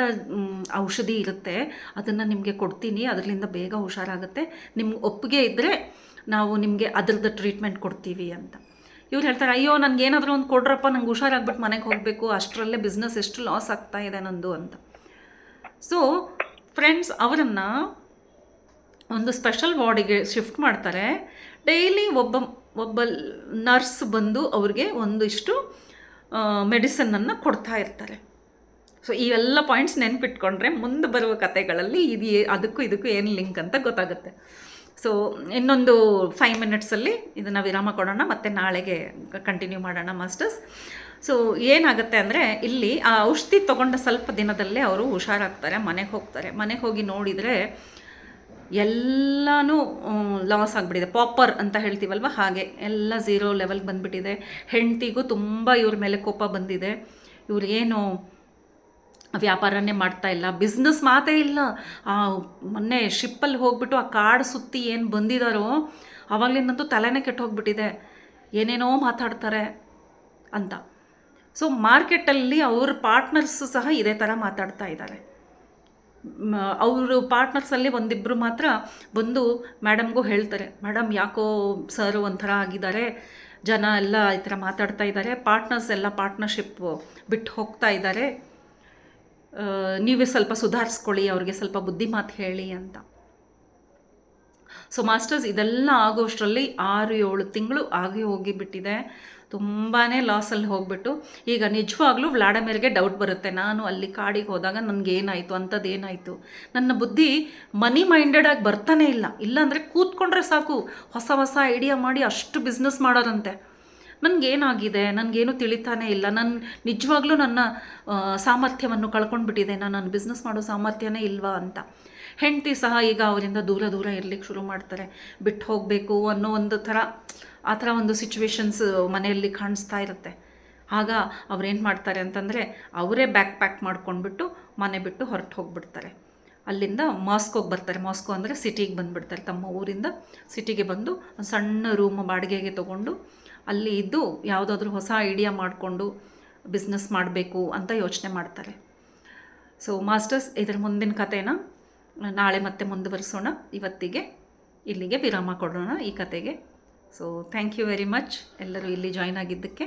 ಔಷಧಿ ಇರುತ್ತೆ, ಅದನ್ನು ನಿಮಗೆ ಕೊಡ್ತೀನಿ, ಅದರಿಂದ ಬೇಗ ಹುಷಾರಾಗುತ್ತೆ, ನಿಮ್ಗೆ ಒಪ್ಪಿಗೆ ಇದ್ದರೆ ನಾವು ನಿಮಗೆ ಅದರದ್ದು ಟ್ರೀಟ್ಮೆಂಟ್ ಕೊಡ್ತೀವಿ ಅಂತ. ಇವ್ರು ಹೇಳ್ತಾರೆ, ಅಯ್ಯೋ ನನಗೇನಾದರೂ ಒಂದು ಕೊಡ್ರಪ್ಪ, ನಂಗೆ ಹುಷಾರಾಗ್ಬಿಟ್ಟು ಮನೆಗೆ ಹೋಗಬೇಕು, ಅಷ್ಟರಲ್ಲೇ ಬಿಸ್ನೆಸ್ ಎಷ್ಟು ಲಾಸ್ ಆಗ್ತಾ ಇದೆ ನಂದು ಅಂತ. ಸೊ ಫ್ರೆಂಡ್ಸ್, ಅವರನ್ನು ಒಂದು ಸ್ಪೆಷಲ್ ವಾರ್ಡಿಗೆ ಶಿಫ್ಟ್ ಮಾಡ್ತಾರೆ. ಡೈಲಿ ಒಬ್ಬ ನರ್ಸ್ ಬಂದು ಅವ್ರಿಗೆ ಒಂದಿಷ್ಟು ಮೆಡಿಸನ್ನನ್ನು ಕೊಡ್ತಾ ಇರ್ತಾರೆ. ಸೊ ಇವೆಲ್ಲ ಪಾಯಿಂಟ್ಸ್ ನೆನ್ಪಿಟ್ಕೊಂಡ್ರೆ ಮುಂದೆ ಬರುವ ಕತೆಗಳಲ್ಲಿ ಇದು ಅದಕ್ಕೂ ಇದಕ್ಕೂ ಏನು ಲಿಂಕ್ ಅಂತ ಗೊತ್ತಾಗುತ್ತೆ. ಸೊ ಇನ್ನೊಂದು 5 ಮಿನಿಟ್ಸಲ್ಲಿ ಇದನ್ನು ವಿರಾಮ ಕೊಡೋಣ, ಮತ್ತು ನಾಳೆಗೆ ಕಂಟಿನ್ಯೂ ಮಾಡೋಣ ಮಾಸ್ಟರ್ಸ್. ಸೊ ಏನಾಗುತ್ತೆ ಅಂದರೆ, ಇಲ್ಲಿ ಆ ಔಷಧಿ ತೊಗೊಂಡ ಸ್ವಲ್ಪ ದಿನದಲ್ಲೇ ಅವರು ಹುಷಾರಾಗ್ತಾರೆ, ಮನೆಗೆ ಹೋಗ್ತಾರೆ. ಮನೆಗೆ ಹೋಗಿ ನೋಡಿದರೆ ಎಲ್ಲನೂ ಲಾಸ್ ಆಗಿಬಿಟ್ಟಿದೆ. ಪಾಪರ್ ಅಂತ ಹೇಳ್ತೀವಲ್ವ, ಹಾಗೆ ಎಲ್ಲ 0 ಲೆವೆಲ್ಗೆ ಬಂದುಬಿಟ್ಟಿದೆ. ಹೆಂಡತಿಗೂ ತುಂಬ ಇವ್ರ ಮೇಲೆ ಕೋಪ ಬಂದಿದೆ. ಇವ್ರಿಗೇನು ವ್ಯಾಪಾರನೇ ಮಾಡ್ತಾ ಇಲ್ಲ, ಬಿಸ್ನೆಸ್ ಮಾತೇ ಇಲ್ಲ. ಮೊನ್ನೆ ಶಿಪ್ಪಲ್ಲಿ ಹೋಗ್ಬಿಟ್ಟು ಆ ಕಾಡು ಸುತ್ತಿ ಏನು ಬಂದಿದ್ದಾರೋ ಆವಾಗಲಿಂದಂತೂ ತಲೆನೇ ಕೆಟ್ಟು ಹೋಗ್ಬಿಟ್ಟಿದೆ, ಏನೇನೋ ಮಾತಾಡ್ತಾರೆ ಅಂತ. ಸೊ ಮಾರ್ಕೆಟಲ್ಲಿ ಅವ್ರ ಪಾರ್ಟ್ನರ್ಸ್ ಸಹ ಇದೇ ಥರ ಮಾತಾಡ್ತಾ ಇದ್ದಾರೆ. ಅವರು ಪಾರ್ಟ್ನರ್ಸಲ್ಲಿ ಒಂದಿಬ್ಬರು ಮಾತ್ರ ಬಂದು ಮೇಡಮ್ಗೂ ಹೇಳ್ತಾರೆ, ಮೇಡಮ್ ಯಾಕೋ ಸರ್ ಒಂಥರ ಆಗಿದ್ದಾರೆ, ಜನ ಎಲ್ಲ ಈ ಥರ ಮಾತಾಡ್ತಾ ಇದ್ದಾರೆ, ಪಾರ್ಟ್ನರ್ಸ್ ಎಲ್ಲ ಪಾರ್ಟ್ನರ್ಶಿಪ್ ಬಿಟ್ಟು ಹೋಗ್ತಾ ಇದ್ದಾರೆ, ನೀವೇ ಸ್ವಲ್ಪ ಸುಧಾರಿಸ್ಕೊಳ್ಳಿ, ಅವ್ರಿಗೆ ಸ್ವಲ್ಪ ಬುದ್ಧಿ ಮಾತು ಹೇಳಿ ಅಂತ. ಸೊ ಮಾಸ್ಟರ್ಸ್, ಇದೆಲ್ಲ ಆಗೋಷ್ಟರಲ್ಲಿ 6-7 ತಿಂಗಳು ಆಗಿ ಹೋಗಿಬಿಟ್ಟಿದೆ. ತುಂಬಾ ಲಾಸಲ್ಲಿ ಹೋಗ್ಬಿಟ್ಟು ಈಗ ನಿಜವಾಗ್ಲೂ ವ್ಲಾಡಮಿರ್ಗೆ ಡೌಟ್ ಬರುತ್ತೆ, ನಾನು ಅಲ್ಲಿ ಕಾಡಿಗೆ ಹೋದಾಗ ನನಗೇನಾಯಿತು, ಅಂಥದ್ದು ಏನಾಯಿತು. ನನ್ನ ಬುದ್ಧಿ ಮನಿ ಮೈಂಡೆಡಾಗಿ ಬರ್ತಾನೆ ಇಲ್ಲ. ಇಲ್ಲಾಂದರೆ ಕೂತ್ಕೊಂಡ್ರೆ ಸಾಕು, ಹೊಸ ಹೊಸ ಐಡಿಯಾ ಮಾಡಿ ಅಷ್ಟು ಬಿಸ್ನೆಸ್ ಮಾಡೋರಂತೆ. ನನಗೇನಾಗಿದೆ, ನನಗೇನು ತಿಳಿತಾನೇ ಇಲ್ಲ, ನಿಜವಾಗ್ಲೂ ನನ್ನ ಸಾಮರ್ಥ್ಯವನ್ನು ಕಳ್ಕೊಂಡ್ಬಿಟ್ಟಿದೆ, ನಾನು ಬಿಸ್ನೆಸ್ ಮಾಡೋ ಸಾಮರ್ಥ್ಯನೇ ಇಲ್ವಾ ಅಂತ. ಹೆಂಡತಿ ಸಹ ಈಗ ಅವರಿಂದ ದೂರ ದೂರ ಇರಲಿಕ್ಕೆ ಶುರು ಮಾಡ್ತಾರೆ, ಬಿಟ್ಟು ಹೋಗಬೇಕು ಅನ್ನೋ ಒಂದು ಆ ಥರ ಒಂದು ಸಿಚುವೇಶನ್ಸ್ ಮನೆಯಲ್ಲಿ ಕಾಣಿಸ್ತಾ ಇರುತ್ತೆ. ಆಗ ಅವ್ರೇನು ಮಾಡ್ತಾರೆ ಅಂತಂದರೆ, ಅವರೇ ಬ್ಯಾಕ್ ಪ್ಯಾಕ್ ಮಾಡ್ಕೊಂಡ್ಬಿಟ್ಟು ಮನೆ ಬಿಟ್ಟು ಹೊರಟು ಹೋಗ್ಬಿಡ್ತಾರೆ. ಅಲ್ಲಿಂದ ಮಾಸ್ಕೋಗೆ ಬರ್ತಾರೆ. ಮಾಸ್ಕೋ ಅಂದರೆ ಸಿಟಿಗೆ ಬಂದುಬಿಡ್ತಾರೆ. ತಮ್ಮ ಊರಿಂದ ಸಿಟಿಗೆ ಬಂದು ಸಣ್ಣ ರೂಮ್ ಬಾಡಿಗೆಗೆ ತೊಗೊಂಡು ಅಲ್ಲಿ ಇದ್ದು ಯಾವುದಾದ್ರೂ ಹೊಸ ಐಡಿಯಾ ಮಾಡಿಕೊಂಡು ಬಿಸ್ನೆಸ್ ಮಾಡಬೇಕು ಅಂತ ಯೋಚನೆ ಮಾಡ್ತಾರೆ. ಸೊ ಮಾಸ್ಟರ್ಸ್, ಇದರ ಮುಂದಿನ ಕಥೆನ ನಾಳೆ ಮತ್ತೆ ಮುಂದುವರಿಸೋಣ. ಇವತ್ತಿಗೆ ಇಲ್ಲಿಗೆ ವಿರಾಮ ಕೊಡೋಣ ಈ ಕತೆಗೆ. So thank you very much ಎಲ್ಲರೂ ಇಲ್ಲಿ ಜಾಯ್ನ್ ಆಗಿದ್ದಕ್ಕೆ.